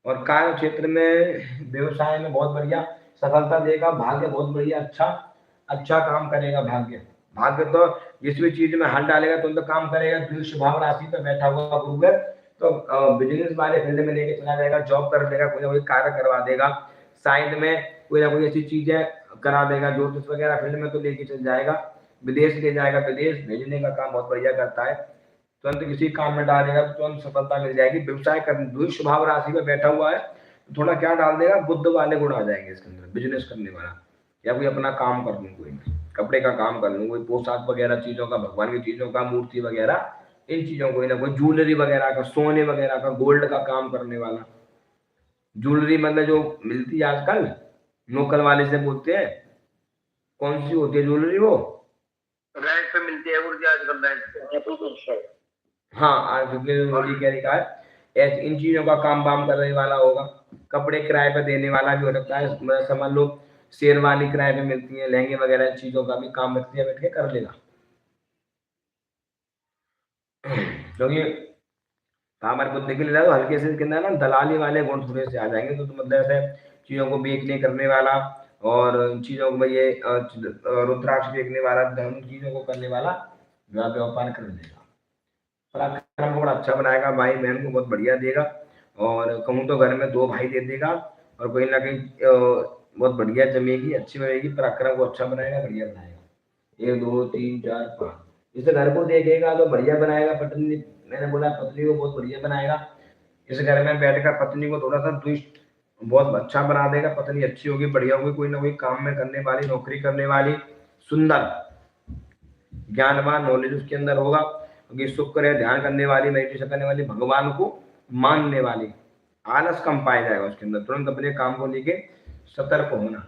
और कार्य क्षेत्र में व्यवसाय में बहुत बढ़िया सफलता देगा। भाग्य बहुत बढ़िया अच्छा अच्छा काम करेगा। भाग्य भाग्य तो जिस भी चीज में हाथ डालेगा तो काम करेगा। द्वितीय भाव राशि पर बैठा हुआ गुरु है, तो बिजनेस वाले फील्ड में लेके चला जाएगा, जॉब कर देगा, कोई ना कोई कार्य करवा देगा, साइड में कोई ना कोई ऐसी चीजें करा देगा, ज्योतिष वगैरह फील्ड में तो लेके चल जाएगा, विदेश ले जाएगा, विदेश भेजने का काम बहुत बढ़िया करता है। तुरंत किसी काम में डालेगा तो तुरंत सफलता मिल जाएगी। व्यवसाय कर द्वितीय भाव राशि में बैठा हुआ है तो थोड़ा क्या डाल देगा, बुद्ध वाले गुण आ जाएंगे इसके अंदर। बिजनेस करने वाला, या कोई अपना काम कर लूँ, कोई कपड़े का काम कर लूँ, कोई पोशाक वगैरह चीजों का, भगवान की चीजों का, मूर्ति वगैरह, इन चीजों को, ना कोई ज्वेलरी वगैरह का, सोने वगैरह का, गोल्ड का काम करने वाला। ज्वेलरी मतलब जो मिलती है आजकल, लोकल वाले से बोलते हैं, कौन सी होती है ज्वेलरी वो, रेंट पे मिलती है गुरुजी आजकल, रेंट पे। हाँ आज वही कह रहा है। ऐसे इन चीजों का काम वाम करने वाला होगा। कपड़े किराए पे देने वाला भी हो सकता है, मतलब समझ लो शेरवानी किराए पे मिलती है, लहंगे वगैरह, इन चीजों का भी काम व्यक्ति बैठ के कर लेगा। क्योंकि हमारे बुद्ध के लिए तो हल्के से इसके अंदर ना दलाली वाले गुण थोड़े से आ जाएंगे, तो मतलब ऐसे चीजों को बेचने करने वाला, और इन चीजों को ये रुद्राक्ष बेचने वाला, धर्म चीजों को करने वाला व्यापार कर देगा। पराक्रम को बड़ा अच्छा बनाएगा, भाई बहन को बहुत बढ़िया देगा, और कहूँ तो घर में 2 भाई दे देगा, और कहीं ना कहीं बहुत बढ़िया जमेगी, अच्छी बनेगी। पराक्रम को अच्छा बनाएगा, बढ़िया बनाएगा। 1 2 3 4 5 इस घर को देखेगा तो बढ़िया बनाएगा। पत्नी, मैंने बोला पत्नी को बहुत बढ़िया बनाएगा। इस घर में बैठकर पत्नी को थोड़ा सा दुष्ट बहुत अच्छा बना देगा। पत्नी अच्छी होगी, बढ़िया होगी, कोई ना कोई काम में करने वाली, नौकरी करने वाली, सुंदर, ज्ञानवान, नॉलेज उसके अंदर होगा, क्योंकि शुक्र है, ध्यान करने वाली, मेडिटेशन करने वाली, भगवान को मानने वाली। आलस कम पाया जाएगा उसके अंदर, तुरंत अपने काम को लेके सतर्क होना।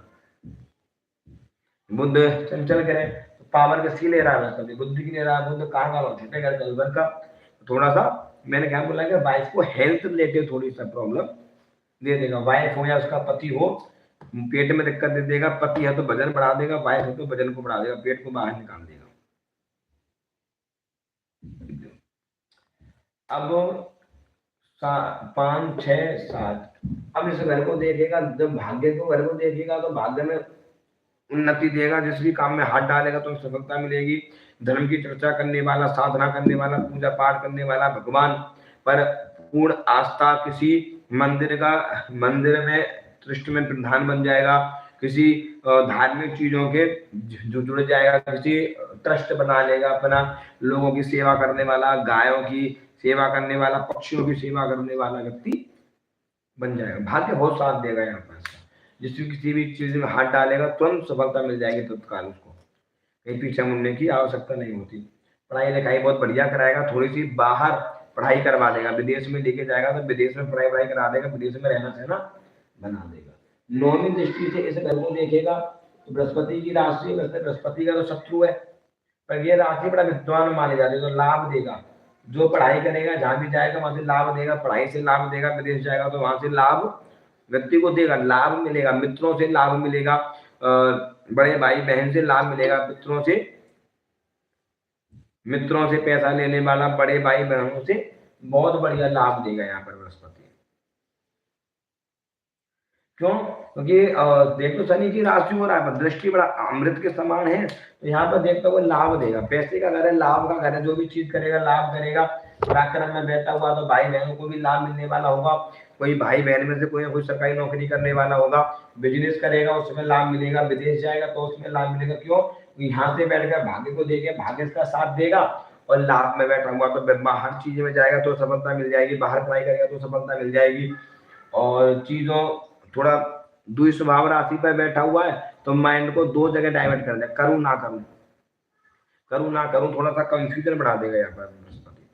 बुद्ध चंचल करे तो पावर किसकी ले रहा है, कभी बुद्धि की ले रहा है। बुद्ध कहाँ का छोटे घर कलवर का, थोड़ा सा मैंने क्या बोला कि वाइफ को हेल्थ रिलेटेड थोड़ी सा प्रॉब्लम दे देगा। वाइफ हो या उसका पति हो, पेट में दिक्कत दे देगा। पति है तो वजन बढ़ा देगा, वाइफ है तो वजन को बढ़ा देगा, पेट को बाहर निकाल देगा। अब 5 6 7, अब इस घर को देखेगा, जब भाग्य को घर को देखेगा तो भाग्य में उन्नति देगा। जिस भी काम में हाथ डालेगा तो सफलता मिलेगी। धर्म की चर्चा करने वाला, साधना करने वाला, पूजा पाठ करने वाला, भगवान पर पूर्ण आस्था, किसी मंदिर में ट्रस्ट में प्रधान बन जाएगा, किसी धार्मिक चीजों के जो जुड़ जाएगा, किसी ट्रस्ट बना लेगा अपना, लोगों की सेवा करने वाला, गायों की सेवा करने वाला, पक्षियों की सेवा करने वाला व्यक्ति बन जाएगा। भाग्य बहुत साथ देगा यहाँ पर। जिसमें किसी भी चीज में हाथ डालेगा तुरंत सफलता मिल जाएगी तत्काल उसको, कहीं पीछे मुड़ने की आवश्यकता नहीं होती। पढ़ाई लिखाई बहुत बढ़िया कराएगा। थोड़ी सी बाहर पढ़ाई करवा देगा, विदेश में लेके जाएगा तो विदेश में पढ़ाई करा देगा, विदेश में रहना सहना बना देगा। नौवीं दृष्टि से इस घर को देखेगा तो बृहस्पति की राशि, वैसे बृहस्पति का तो शत्रु है, पर ये राशि बड़ा विद्वान माने जाते हैं, तो लाभ देगा। जो पढ़ाई करेगा, जहां भी जाएगा वहां से लाभ देगा, पढ़ाई से लाभ देगा, विदेश जाएगा तो वहां से लाभ व्यक्ति को देगा, लाभ मिलेगा, मित्रों से लाभ मिलेगा, बड़े भाई बहन से लाभ मिलेगा, मित्रों से पैसा लेने वाला, बड़े भाई बहनों से बहुत बढ़िया लाभ देगा यहाँ पर बृहस्पति। क्यों? क्योंकि देख तो शनि की राशि हो रहा है, दृष्टि बड़ा अमृत के समान है, तो यहाँ पर देखता वो लाभ देगा। पैसे का घर है, लाभ का घर है, जो भी चीज करेगा लाभ करेगा। पराक्रम में बैठा हुआ तो भाई बहनों को भी लाभ मिलने वाला होगा। कोई भाई बहन में से कोई ना कोई सरकारी नौकरी करने वाला होगा, बिजनेस करेगा उसमें लाभ मिलेगा, विदेश जाएगा तो उसमें लाभ मिलेगा। क्यों? यहाँ से बैठकर भाग्य को देके भाग्य का साथ देगा, और लाभ में बैठा हुआ तो बाहर चीज में जाएगा तो सफलता मिल जाएगी, बाहर पढ़ाई करेगा तो सफलता मिल जाएगी। और चीजों थोड़ा द्वि स्वभाव राशि पर बैठा हुआ है तो माइंड को 2 जगह डाइवर्ट कर दे, करूं ना करूं, थोड़ा सा कंफ्यूजन बढ़ा देगा यहाँ पर बृहस्पति।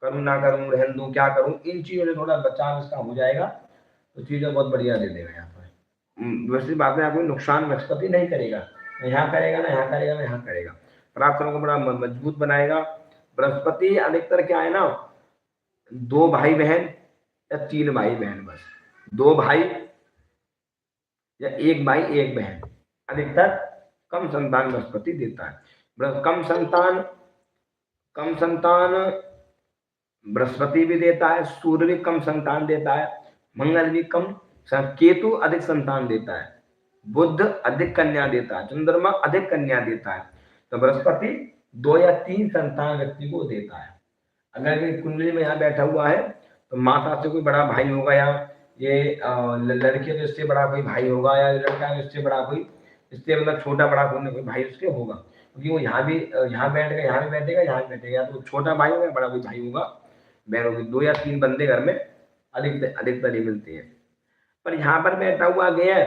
करूं ना करूं, रहन दूं, क्या करूं, इन चीजों से थोड़ा बचाव इसका हो जाएगा, तो चीजें बहुत बढ़िया दे देगा यहाँ पर। वैसी बात है, कोई नुकसान बृहस्पति नहीं करेगा, यहाँ करेगा ना यहाँ करेगा ना यहाँ करेगा। पराक्रम को बड़ा मजबूत बनाएगा बृहस्पति। अधिकतर क्या है ना, 2 भाई बहन या 3 भाई बहन, बस 2 भाई या 1 भाई 1 बहन, अधिकतर कम संतान बृहस्पति देता है। कम संतान बृहस्पति भी देता है, सूर्य भी कम संतान देता है, मंगल भी कम, केतु अधिक संतान देता है, बुध अधिक कन्या देता है, चंद्रमा अधिक कन्या देता है। तो बृहस्पति 2 या 3 संतान व्यक्ति को देता है। अगर ये कुंडली में यहाँ बैठा हुआ है तो माता से कोई बड़ा भाई होगा, या ये लड़की तो इससे बड़ा कोई भाई होगा, या लड़का है इससे बड़ा कोई, इससे मतलब छोटा बड़ा कोई भाई उसके होगा, क्योंकि वो यहाँ भी यहाँ बैठेगा, यहाँ भी बैठेगा, यहाँ भी बैठेगा, तो छोटा भाई होगा, बड़ा कोई भाई होगा, बहनों के 2 या 3 बंदे घर में अधिकतर ही मिलते हैं। पर यहाँ पर बैठा हुआ गया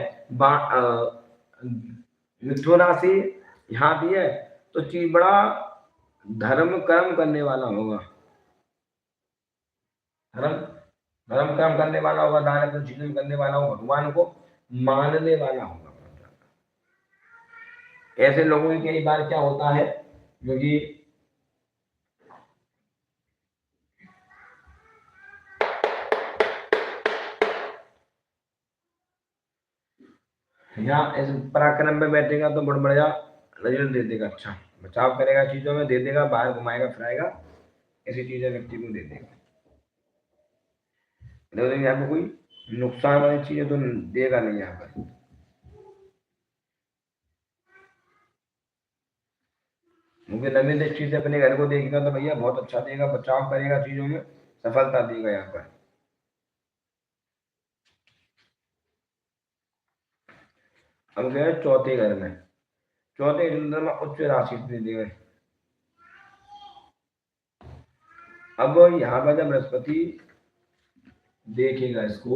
मिथुन राशि यहाँ भी है, तो चीज बड़ा धर्म कर्म करने वाला होगा, धर्म कर्म करने वाला होगा, दान पुण्य चीजों करने वाला होगा, भगवान को मानने वाला होगा। ऐसे लोगों की कई बार क्या होता है, क्योंकि यहाँ इस पराक्रम में बैठेगा तो बड़ा बढ़िया रिजल्ट दे देगा, अच्छा बचाव करेगा, चीजों में दे देगा, बाहर घुमाएगा फिराएगा, ऐसी चीजें व्यक्ति को दे देगा। यहाँ पे कोई नुकसान वाली चीजें तो देगा नहीं यहाँ पर। मुझे नवीन दृष्टि से अपने घर को देखेगा तो भैया बहुत अच्छा देगा, बचाव करेगा, चीजों में सफलता देगा। यहाँ पर अब गए चौथे घर में, चौथे घर में उच्च राशि दे देगा। अब यहाँ पर जब बृहस्पति देखेगा इसको,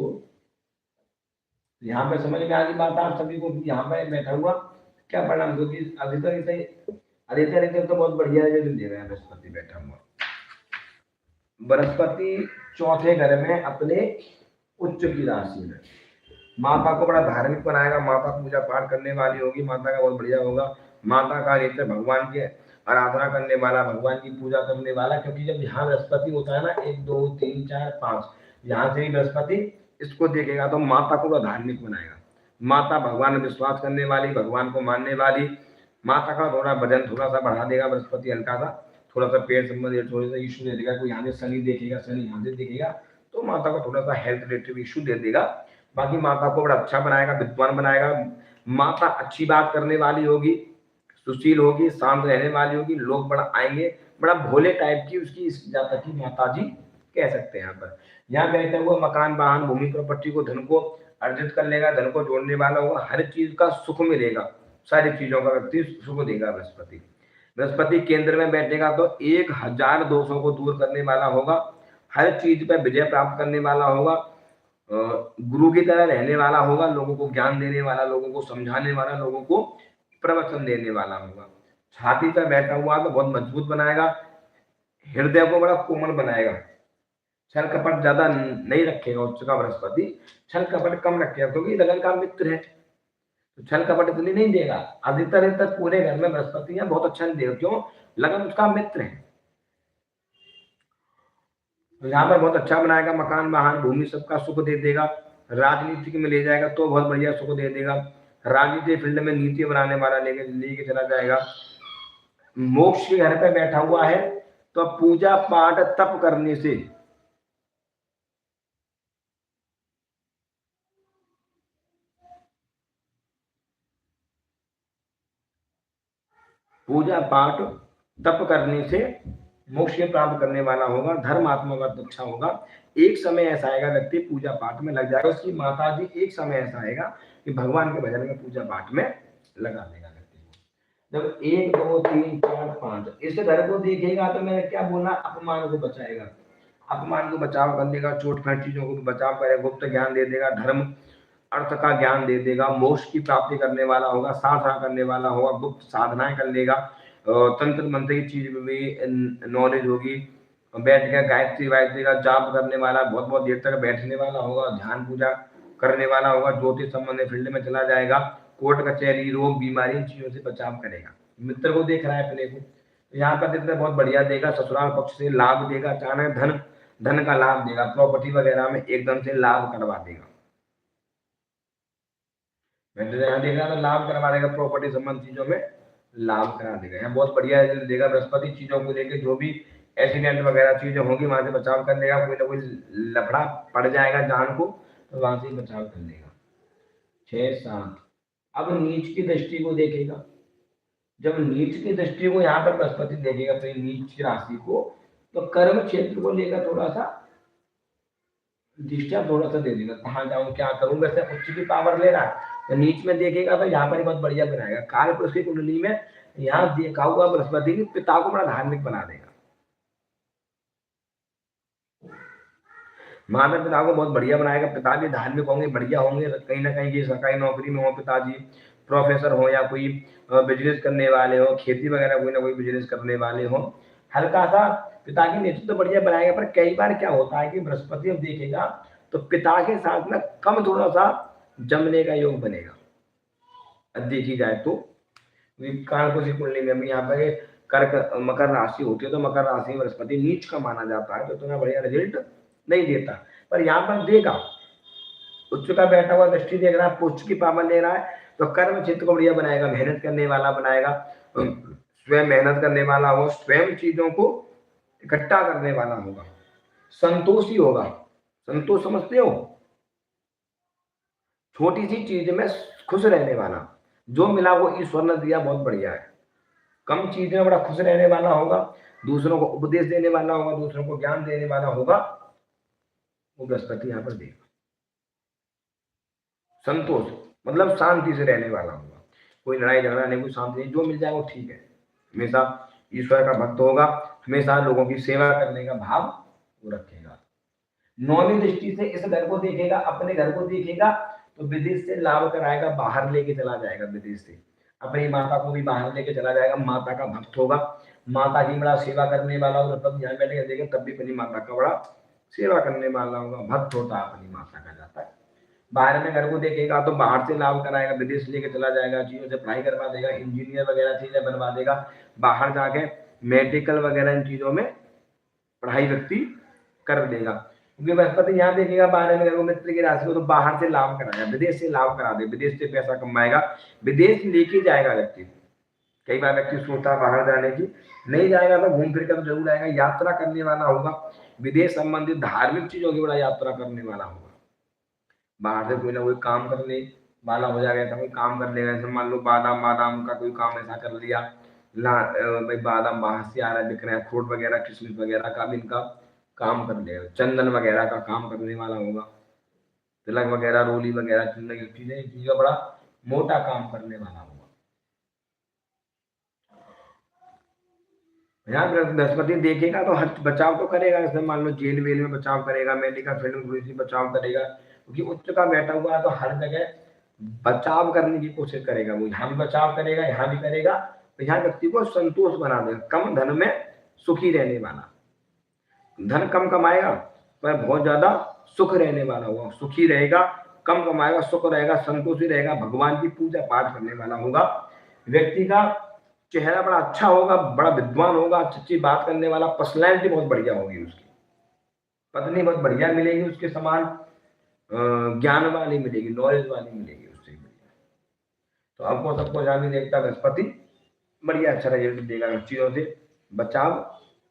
यहाँ पे समझ में आ गई बात आप सभी को, यहाँ पे बैठा हुआ क्या परिणाम, क्योंकि आदित्य तो बहुत बढ़िया है जो दे रहा है बृहस्पति बैठा हुआ। बृहस्पति चौथे घर में अपने उच्च की राशि में, माता को बड़ा धार्मिक बनाएगा, माता पूजा पाठ करने वाली होगी, माता का बहुत बढ़िया होगा, माता का नेत्र भगवान के आराधना करने वाला, भगवान की पूजा करने वाला, क्योंकि जब यहाँ बृहस्पति होता है ना 1 2 3 4 5, यहाँ से ही बृहस्पति इसको देखेगा तो माता को बड़ा धार्मिक बनाएगा, माता भगवान में विश्वास करने वाली, भगवान को मानने वाली, माता का थोड़ा वजन थोड़ा सा बढ़ा देगा बृहस्पति, हल्का सा थोड़ा सा पेट संबंधी थोड़ा सा इशू दे देगा, कोई यहाँ से शनि देखेगा, शनि यहाँ से देखेगा तो माता को थोड़ा सा हेल्थ रिलेटेड इशू दे देगा। बाकी माता को बड़ा अच्छा बनाएगा, विद्वान बनाएगा, माता अच्छी बात करने वाली होगी, सुशील होगी, शांत रहने वाली होगी, लोग बड़ा आएंगे, बड़ा भोले टाइप की उसकी इस जातक की माता जी कह सकते हैं। यहाँ पर यहाँ कहते हुए मकान वाहन भूमि प्रॉपर्टी को धन को अर्जित कर लेगा, धन को जोड़ने वाला होगा, हर चीज का सुख मिलेगा, सारी चीजों का व्यक्ति सुख देगा बृहस्पति। बृहस्पति केंद्र में बैठेगा तो 1000 दोषों को दूर करने वाला होगा, हर चीज पर विजय प्राप्त करने वाला होगा, गुरु की तरह रहने वाला होगा, लोगों को ज्ञान देने वाला, लोगों को समझाने वाला, लोगों को प्रवचन देने वाला होगा। छाती पर बैठा हुआ तो बहुत मजबूत बनाएगा, हृदय को बड़ा कोमल बनाएगा, छल कपट ज्यादा नहीं रखेगा उच्च का बृहस्पति, छल कपट कम रखेगा, क्योंकि लगन का मित्र है तो छल कपट इतनी नहीं देगा। अधिकतर पूरे घर में बृहस्पति है बहुत अच्छा नहीं देगा, क्यों, लगन उसका मित्र है, तो यहाँ पर बहुत अच्छा बनाएगा, मकान वाहन भूमि सबका सुख दे देगा, राजनीति में ले जाएगा तो बहुत बढ़िया सुख दे देगा, राजनीति फील्ड में नीति बनाने वाला लेके चला जाएगा। मोक्ष के घर पे बैठा हुआ है तो पूजा पाठ तप करने से मोक्ष के प्राप्त करने वाला होगा, धर्मात्मा का अच्छा होगा। एक समय ऐसा आएगा व्यक्ति पूजा पाठ में लग जाएगा, उसकी माता जी एक समय ऐसा आएगा कि भगवान के भजन में पूजा पाठ में लगा देगा व्यक्ति को। जब 1 2 3 4 5 इस घर को देखेगा तो मैंने क्या बोला, अपमान को बचाएगा, अपमान को बचाव कर देगा, चोट फैट चीजों को बचाव करेगा, गुप्त ज्ञान दे देगा, धर्म अर्थ का ज्ञान दे देगा, मोक्ष की प्राप्ति करने वाला होगा, साधना करने वाला होगा, गुप्त साधनाएं कर लेगा, तंत्र मंत्र की चीज में भी नॉलेज होगी, बैठ के गायत्री वायत्री का जाप करने वाला, बहुत बहुत देर तक बैठने वाला होगा, ध्यान पूजा करने वाला होगा, ज्योतिष संबंधी फील्ड में चला जाएगा, कोर्ट कचहरी रोग बीमारी इन चीजों से बचाव करेगा। मित्र को देख रहा है अपने को, यहाँ पर जितना बहुत बढ़िया देगा, ससुराल पक्ष से लाभ देगा, अचानक धन का लाभ देगा, प्रॉपर्टी वगैरह में एकदम से लाभ करवा देगा, यहाँ देगा तो लाभ करवा देगा, प्रॉपर्टी संबंध चीजों में लाभ करा देगा। यहाँ बहुत बढ़िया रिजल्ट देगा बृहस्पति, चीजों को लेके जो भी एक्सीडेंट वगैरह चीजें होंगी वहां से बचाव कर लेगा, कोई ना कोई लफड़ा पड़ जाएगा जान को तो वहां से बचाव कर लेगा। 6-7 अब नीच की दृष्टि को देखेगा। जब नीच की दृष्टि को यहाँ पर बृहस्पति देखेगा अपनी नीच की राशि को, तो कर्म क्षेत्र को लेकर थोड़ा सा डिस्टर्ब थोड़ा सा दे देगा, कहाँ जाऊं क्या करूं। वैसे उच्च की पावर ले रहा है तो नीच में देखेगा तो यहाँ पर ही बहुत बढ़िया बनाएगा। काल पुरुष की कुंडली में यहाँ देखा हुआ बृहस्पति की पिता को बड़ा धार्मिक बना देगा, माता पिता को बहुत बढ़िया बनाएगा। पिता भी धार्मिक होंगे, बढ़िया होंगे, कहीं ना कहीं की सरकारी नौकरी में हो पिताजी, प्रोफेसर हो या कोई बिजनेस करने वाले हो, खेती वगैरह कोई ना कोई बिजनेस करने वाले हो। हल्का सा पिता की नेतृत्व तो बढ़िया बनाएगा। पर कई बार क्या होता है कि बृहस्पति अब देखेगा तो पिता के साथ में कम थोड़ा सा जमने का योग बनेगा। अब देखी जाए तो कालपुरुष कुंडली में भी यहाँ पर कर्क मकर राशि होती है तो मकर राशि में बृहस्पति नीच का माना जाता है तो इतना बढ़िया रिजल्ट नहीं देता। पर यहाँ पर देगा, उच्च का बैठा हुआ दृष्टि देख रहा है, उच्च की पावर ले रहा है तो कर्म चित्त को बढ़िया बनाएगा, मेहनत करने वाला बनाएगा, स्वयं मेहनत करने वाला हो, स्वयं चीजों को इकट्ठा करने वाला होगा, संतोषी होगा। संतोष समझते हो, छोटी सी चीज में खुश रहने वाला, जो मिला वो ईश्वर ने दिया बहुत बढ़िया है। कम चीज में बड़ा खुश रहने वाला होगा, दूसरों को उपदेश देने वाला होगा, दूसरों को ज्ञान देने वाला होगा, वो बृहस्पति यहाँ पर देगा। संतोष मतलब शांति से रहने वाला होगा, कोई लड़ाई झगड़ा नहीं, कोई शांति नहीं, जो मिल जाए वो ठीक है। हमेशा ईश्वर का भक्त होगा, हमेशा लोगों की सेवा करने का भाव वो रखेगा। नौवीं दृष्टि से इस घर को देखेगा, अपने घर को देखेगा तो विदेश से लाभ कराएगा, बाहर लेके चला जाएगा, विदेश से अपनी माता को भी बाहर लेके चला जाएगा। माता का भक्त होगा, माता की बड़ा सेवा करने वाला होगा, तब यहाँ बैठे देखेगा तब भी अपनी माता का बड़ा सेवा करने वाला होगा, भक्त होता है अपनी माता का जाता है। बाहर में घर को देखेगा तो बाहर से लाभ कराएगा, विदेश लेके चला जाएगा, चीजों से पढ़ाई करवा देगा, इंजीनियर वगैरह चीजें बनवा देगा, बाहर जाके मेडिकल वगैरह इन चीजों में पढ़ाई व्यक्ति कर देगा। क्योंकि बृहस्पति यहाँ देखेगा बाहर में घर मित्र की राशि को तो बाहर से लाभ कराएगा, विदेश से लाभ करा दे, विदेश से पैसा कमाएगा, विदेश लेके जाएगा व्यक्ति। कई बार व्यक्ति सोचता है बाहर जाने की, नहीं जाएगा तो घूम फिर कर जरूर आएगा, यात्रा करने वाला होगा, विदेश संबंधित धार्मिक चीजों की बड़ा यात्रा करने वाला होगा। बाहर से कोई ना कोई काम करने वाला हो जाएगा, कोई काम कर लेगा, जैसे मान लो बादाम बादाम का कोई काम ऐसा कर लिया, भाई बादाम बाहर से आ रहा है बिक रहा है, अखरोट वगैरह किशमिश वगैरह का भी इनका काम कर लेगा, चंदन वगैरह का काम करने वाला होगा, तिलक वगैरह रोली वगैरह चीजें का बड़ा मोटा काम करने वाला होगा। यहाँ बृहस्पति देखेगा तो हर बचाव तो करेगा, जैसे मान लो जेल वेल में बचाव करेगा, मेडिकल फील्ड में थोड़ी सी बचाव करेगा, क्योंकि उच्च का बैठा हुआ है तो हर जगह बचाव करने की कोशिश करेगा। वो यहाँ भी बचाव करेगा, यहाँ भी करेगा, तो यहाँ व्यक्ति को संतोष बना देगा, कम धन में सुखी रहने वाला, धन कम कमाएगा पर बहुत ज्यादा सुख रहने वाला होगा, सुखी रहेगा, कम कमाएगा, सुख रहेगा, संतोषी रहेगा, भगवान की पूजा पाठ करने वाला होगा। व्यक्ति का चेहरा बड़ा अच्छा होगा, बड़ा विद्वान होगा, अच्छी बात करने वाला, पर्सनैलिटी बहुत बढ़िया होगी उसकी, पत्नी बहुत बढ़िया मिलेगी, उसके समान ज्ञान वाली मिलेगी, नॉलेज वाली मिलेगी उससे बढ़िया। तो आपको सबको जहां भी देखता बृहस्पति बढ़िया अच्छा रिजल्ट देगा, चीजों से बचाव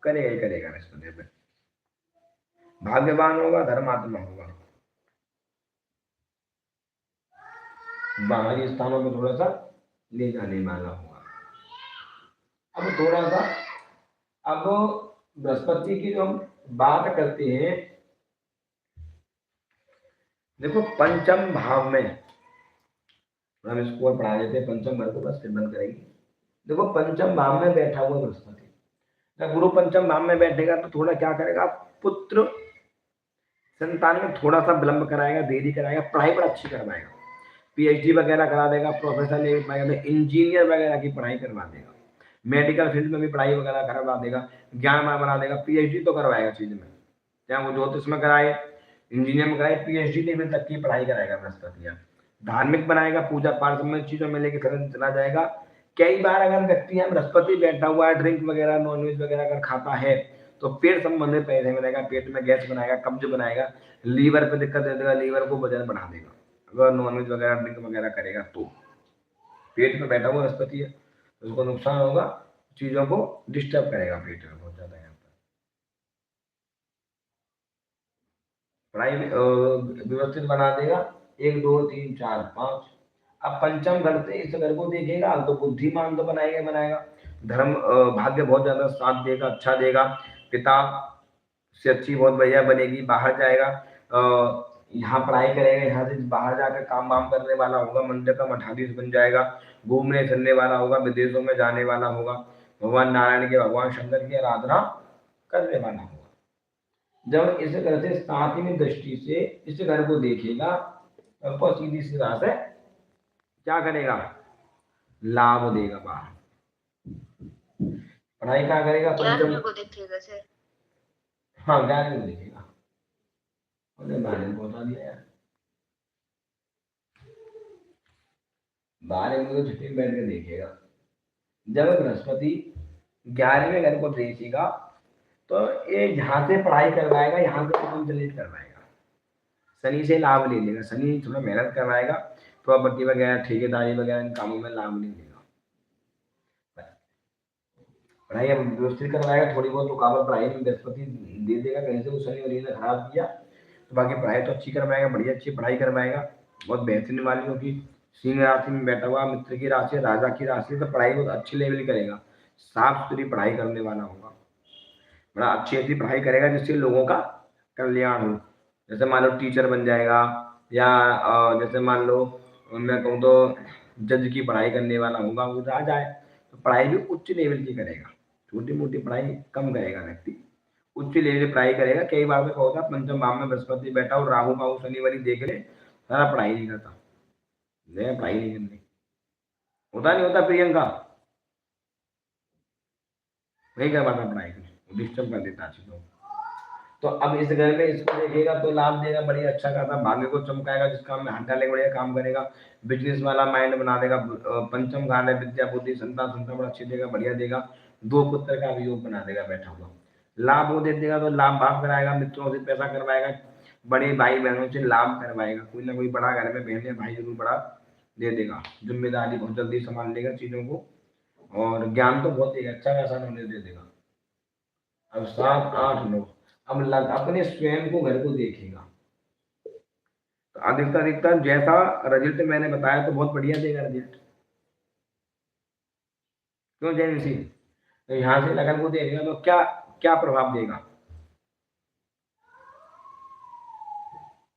करेगा ही करेगा बृहस्पति में, भाग्यवान होगा, धर्मात्मा होगा, बाहरी स्थानों में थोड़ा सा ले जाने वाला होगा। अब थोड़ा सा अब बृहस्पति की जो हम बात करते हैं, देखो पंचम भाव में हम इसको पढ़ा देते हैं, पंचम भाव को बस फिर बंद करेंगे। देखो पंचम भाव में बैठा हुआ बृहस्पति, जब गुरु पंचम भाव में बैठेगा तो थोड़ा क्या करेगा, पुत्र संतान में थोड़ा सा विलंब कराएगा, देरी कराएगा, पढ़ाई पर अच्छी करवाएगा, पीएचडी वगैरह करा देगा, प्रोफेसर ले पाएगा, इंजीनियर वगैरह की पढ़ाई करवा देगा, मेडिकल फील्ड में भी पढ़ाई वगैरह करवा देगा, ज्ञान बना देगा, पीएचडी तो करवाएगा चीज में, चाहे वो ज्योतिष में कराए, इंजीनियर में कराए, पीएचडी लेवल तक की पढ़ाई कराएगा बृहस्पति। धार्मिक बनाएगा, पूजा पाठ संबंधित चीजों में लेके चला जाएगा। कई बार अगर व्यक्ति यहाँ बृहस्पति बैठा हुआ है, ड्रिंक वगैरह नॉनवेज वगैरह अगर खाता है तो पेट संबंधित पैसे मिलेगा, पेट में गैस बनाएगा, कब्ज बनाएगा, लीवर पे दिक्कत दे देगा, लीवर को वजन बढ़ा देगा, अगर नॉनवेज वगैरह ड्रिंक वगैरह करेगा तो पेट में बैठा हुआ बृहस्पति है, तो उसको नुकसान होगा, चीजों को डिस्टर्ब करेगा पेट में बहुत ज्यादा। यहाँ पर पढ़ाई व्यवस्थित बना देगा, 1 2 3 4 5। अब पंचम घर से इस घर को देखेगा तो बुद्धिमान तो बनाएगा बनाएगा, धर्म भाग्य बहुत ज्यादा साथ देगा, अच्छा देगा, पिता से अच्छी बहुत बढ़िया बनेगी, बाहर जाएगा, यहाँ पढ़ाई करेगा, यहाँ से बाहर जाकर काम वाम करने वाला होगा, मंदिर का मठाधीश बन जाएगा, घूमने फिरने वाला होगा, विदेशों में जाने वाला होगा, भगवान नारायण के भगवान शंकर की आराधना करने वाला होगा। जब इस घर से 7वीं दृष्टि से इस घर को देखेगा तो सीधी सी बात है, क्या करेगा, लाभ देगा बाहर। पढ़ाई क्या करेगा, पंचम को देखेगा सर। हाँ 11 को देखेगा, उन्हें 12 को बता दिया यार, 12 को छुट्टी में बैठ के देखेगा। जब बृहस्पति 11वें घर को देखेगा तो ये यहाँ से पढ़ाई करवाएगा, यहाँ से कंप्लीट करवाएगा, शनि से लाभ ले लेगा, शनि थोड़ा मेहनत करवाएगा, प्रॉपर्टी वगैरह ठेकेदारी वगैरह इन कामों में लाभ नहीं लेगा, पढ़ाई व्यवस्थित करवाएगा, थोड़ी बहुत रुकावट पढ़ाई में बृहस्पति दे देगा, कहीं से वो शनि और ने खराब किया तो बाकी पढ़ाई तो अच्छी करवाएगा, बढ़िया अच्छी पढ़ाई करवाएगा, बहुत बेहतरीन वाली होगी। सिंह राशि में बैठा हुआ, मित्र की राशि, राजा की राशि, तो पढ़ाई बहुत अच्छी लेवल करेगा, साफ सुथरी पढ़ाई करने वाला होगा, बड़ा अच्छी पढ़ाई करेगा जिससे लोगों का कल्याण हो। जैसे मान लो टीचर बन जाएगा, या जैसे मान लो मैं कहूँ तो जज की पढ़ाई करने वाला होगा, वो आ जाए तो पढ़ाई भी उच्च लेवल की करेगा, छोटी मोटी पढ़ाई कम करेगा व्यक्ति, उच्च लेवल की पढ़ाई करेगा। कई बार में होता है पंचम भाव में बृहस्पति बैठा और राहु बाहु शनिवारी देख ले, सारा पढ़ाई नहीं करता, पढ़ाई नहीं करनी, होता नहीं होता प्रियंका, नहीं कर पाता पढ़ाई को, डिस्टर्ब कर देता चीजों को। तो अब इस घर में इसको देखेगा तो लाभ देगा, बढ़िया अच्छा खासा, भाग्य को चमकाएगा, जिस काम में हाथ डालेगा बढ़िया काम करेगा, बिजनेस वाला माइंड बना देगा। पंचम घाट है, विद्या बुद्धि संतान संतान बड़ा अच्छी देगा, बढ़िया देगा, 2 पुत्र का भी योग बना देगा बैठा हुआ। लाभ वो दे देगा तो लाभ भाग कराएगा, मित्रों से पैसा करवाएगा, बड़े भाई बहनों से लाभ करवाएगा, कोई ना कोई बड़ा घर में बहन या भाई जरूर बड़ा दे देगा, जिम्मेदारी बहुत जल्दी संभाल लेगा चीजों को, और ज्ञान तो बहुत ही अच्छा खासा नॉलेज दे देगा। अब 7 8 9, अब अपने स्वयं को घर को देखेगा तो अधिकतर अधिकतर जैसा रिजल्ट मैंने बताया तो बहुत बढ़िया देगा रिजल्ट, क्यों जैन सिंह, तो यहाँ से लगन को देखेगा तो क्या क्या प्रभाव देगा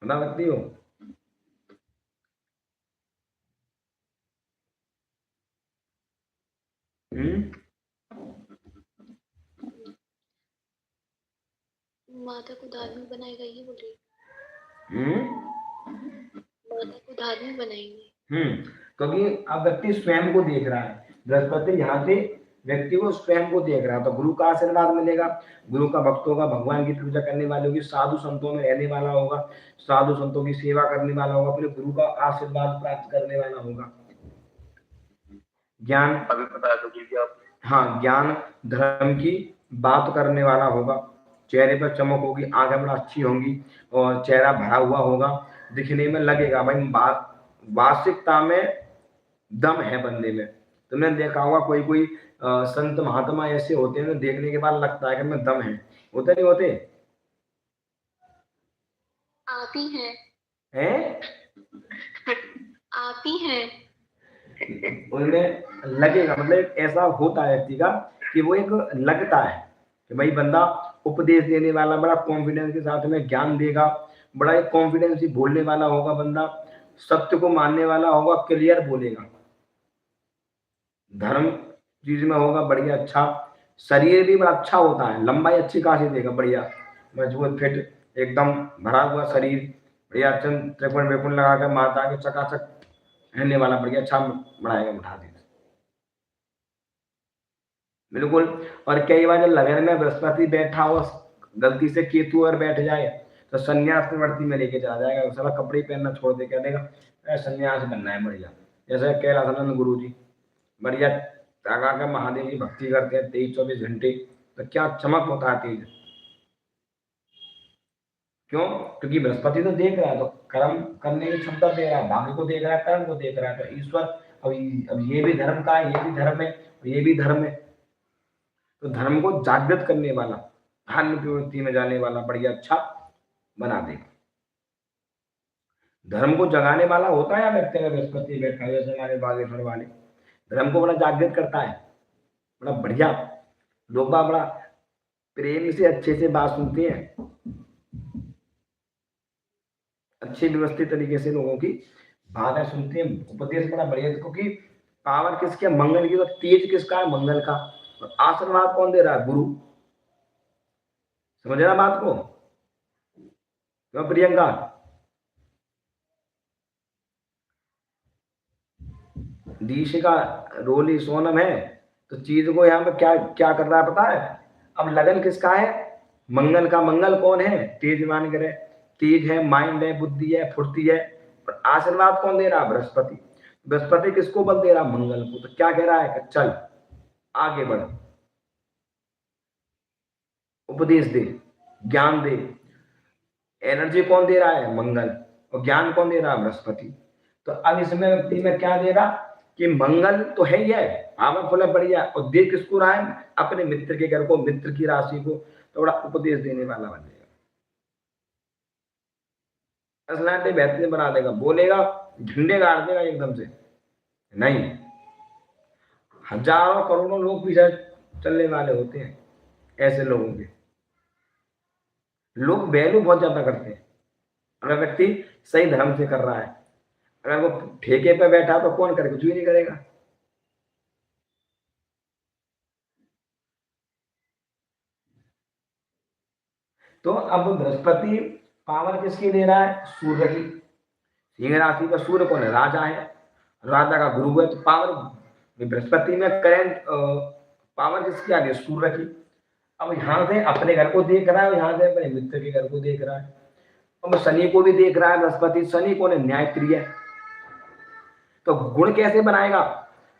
बता सकती हो? माता को धार्मिक बनाएगा, ये बोल रही, माता को धार्मिक बनाएंगे। क्योंकि अब व्यक्ति स्वयं को देख रहा है, बृहस्पति यहाँ से व्यक्ति को स्वयं को देख रहा है तो गुरु का आशीर्वाद मिलेगा, गुरु का भक्त होगा, भगवान की पूजा करने वाले होगी, साधु संतों में रहने वाला होगा, साधु संतों की सेवा करने वाला होगा, अपने गुरु का आशीर्वाद प्राप्त करने वाला होगा, ज्ञान अभी बताया तो कीजिए आप। हाँ, ज्ञान धर्म की बात करने वाला होगा, चेहरे पर चमक होगी, आंखें बड़ा अच्छी होंगी और चेहरा भरा हुआ होगा, दिखने में लगेगा भाई वास्तविकता में दम है बंदे में। तुमने देखा होगा कोई कोई संत महात्मा ऐसे होते हैं, देखने के बाद लगता है कि मैं दम है, होते नहीं होते? आप ही हैं, आप ही हैं, उनमें लगेगा, मतलब ऐसा होता है व्यक्ति का कि वो एक लगता है कि भाई बंदा उपदेश देने वाला, बड़ा कॉन्फिडेंस के साथ में ज्ञान देगा, बड़ा एक कॉन्फिडेंस ही बोलने वाला होगा बंदा, सत्य को मानने वाला होगा, क्लियर बोलेगा, धर्म चीज में होगा बढ़िया अच्छा, शरीर भी बड़ा अच्छा होता है, लंबाई अच्छी खासी देगा, बढ़िया मजबूत फिट एकदम भरा हुआ शरीर, बढ़िया चंद त्रिकोण वेपुण लगाकर माता के चकाचक रहने वाला, बढ़िया अच्छा बढ़ाएगा, उठा देगा बिल्कुल। और कई बार जब लगन में बृहस्पति बैठा हो, गलती से केतु और बैठ जाए तो संन्यास प्रवृत्ति में लेके चला जाएगा, सारा कपड़े पहनना छोड़ दे, कह देगा संन्यास बनना है बढ़िया। जैसे कैलासानंद गुरु जी बढ़िया लगा कर महादेव की भक्ति करते हैं 23-24 घंटे, तो क्या चमक होता है तेज, क्यों? क्योंकि बृहस्पति तो देख रहा है, तो कर्म करने की क्षमता दे रहा है, भाग्य को देख रहा है, कर्म को देख रहा है, तो ईश्वर अब ये भी धर्म का है, ये भी धर्म है, ये भी धर्म है, तो धर्म को जागृत करने वाला, धार्मिक प्रवृत्ति में जाने वाला बढ़िया अच्छा बना देगा। धर्म को जगाने वाला होता है व्यक्ति का बृहस्पति बैठा है, जैसे हमारे बागेश्वर वाले धर्म को बड़ा जागृत करता है, बड़ा बढ़िया, लोग बड़ा प्रेम से अच्छे से बात सुनते हैं, अच्छे व्यवस्थित तरीके से लोगों की बातें सुनते हैं, उपदेश बड़ा बढ़िया, क्योंकि पावर किसकी है? मंगल की। तो तेज किसका है? मंगल का। और आशीर्वाद कौन दे रहा है? गुरु। समझ रहा बात को? क्यों प्रियंका? दीशिका रोली सोनम है, तो चीज को यहाँ पे क्या क्या कर रहा है पता है? अब लगन किसका है? मंगल का। मंगल कौन है? तेजवान ग्रह, तेज है, माइंड है, बुद्धि है, फुर्ती है। और आशीर्वाद कौन दे रहा? बृहस्पति। बृहस्पति किसको बल दे रहा? मंगल को। तो क्या कह रहा है कि चल आगे बढ़, उपदेश दे, ज्ञान दे। एनर्जी कौन दे रहा है? मंगल। और ज्ञान कौन दे रहा है? बृहस्पति। तो अब इसमें व्यक्ति में क्या दे रहा कि मंगल तो है ही है, पावरफुल है, बढ़िया, और दे किसको रहा है? अपने मित्र के घर को, मित्र की राशि को। तो बड़ा उपदेश देने वाला बन जाएगा, असलाते बेहतरीन बना देगा, बोलेगा झंडे गाड़ देगा एकदम से। नहीं, हजारों करोड़ों लोग पीछे चलने वाले होते हैं ऐसे लोगों के। लोग वैल्यू बहुत ज्यादा करते हैं। अगर व्यक्ति सही धर्म से कर रहा है, अगर वो ठेके पे बैठा तो कौन करेगा? कुछ भी नहीं करेगा। तो अब बृहस्पति पावर किसकी दे रहा है? सूर्य की। सिंह राशि का सूर्य कौन है? राजा है, राजा का गुरु है। तो पावर बृहस्पति में करंट पावर किसकी आ गई? सूर्य की। अब यहाँ से अपने घर को देख रहा है, यहाँ से अपने मित्र के घर को देख रहा है। अब शनि को भी देख रहा है बृहस्पति। शनि कौन है? न्यायप्रिय। तो गुण कैसे बनाएगा?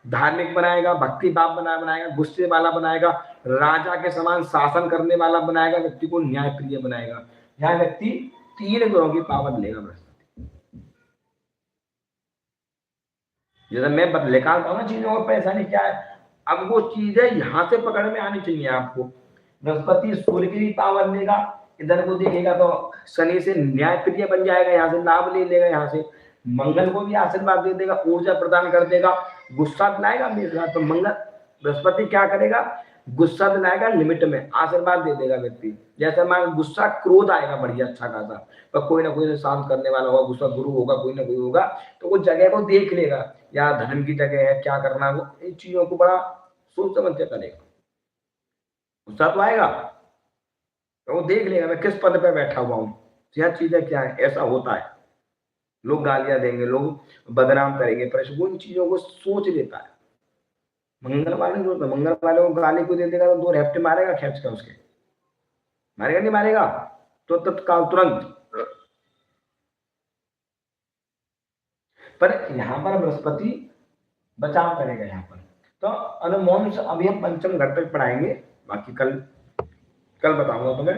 धार्मिक बनाएगा, भक्ति भाव बनाएगा, गुस्से वाला बनाएगा, राजा के समान शासन करने वाला बनाएगा, व्यक्ति को न्यायप्रिय बनाएगा। यहाँ व्यक्ति 3 गुणों की पावर लेगा बृहस्पति। जैसे मैं निकालता हूँ ना चीजों को, पैसा नहीं क्या है, अब वो चीजें यहाँ से पकड़ में आनी चाहिए आपको। बृहस्पति सूर्य की भी पावर लेगा, इधर को देखेगा तो शनि से न्यायप्रिय बन जाएगा, यहाँ से लाभ ले लेगा, यहाँ से मंगल को भी आशीर्वाद दे देगा, ऊर्जा प्रदान कर देगा, गुस्सा दिलाएगा मेरे। तो मंगल बृहस्पति क्या करेगा? गुस्सा दिलाएगा लिमिट में, आशीर्वाद दे देगा व्यक्ति। जैसे मान गुस्सा क्रोध आएगा बढ़िया अच्छा खासा, तो कोई ना कोई शांत करने वाला होगा, गुस्सा गुरु होगा, कोई ना कोई होगा, तो वो जगह को देख लेगा, या धर्म की जगह है, क्या करना है, वो इन चीजों को बड़ा सोच समझ के करेगा। गुस्सा तो आएगा, तो वो देख लेगा मैं किस पद पे बैठा हुआ हूँ, यह चीजें क्या है। ऐसा होता है, लोग गालियां देंगे, लोग बदनाम करेंगे, पर वो इन चीजों को सोच लेता है। मंगल वाले जो मंगल वाले को गाली को दे देगा तो 2 हैफ्टे मारेगा खींच कर उसके, मारेगा नहीं मारेगा? तो तत्काल तुरंत। पर यहाँ पर बृहस्पति बचाव करेगा यहाँ पर। तो अनुमोम अभी हम पंचम घर तक पढ़ाएंगे, बाकी कल बताऊंगा तुम्हें।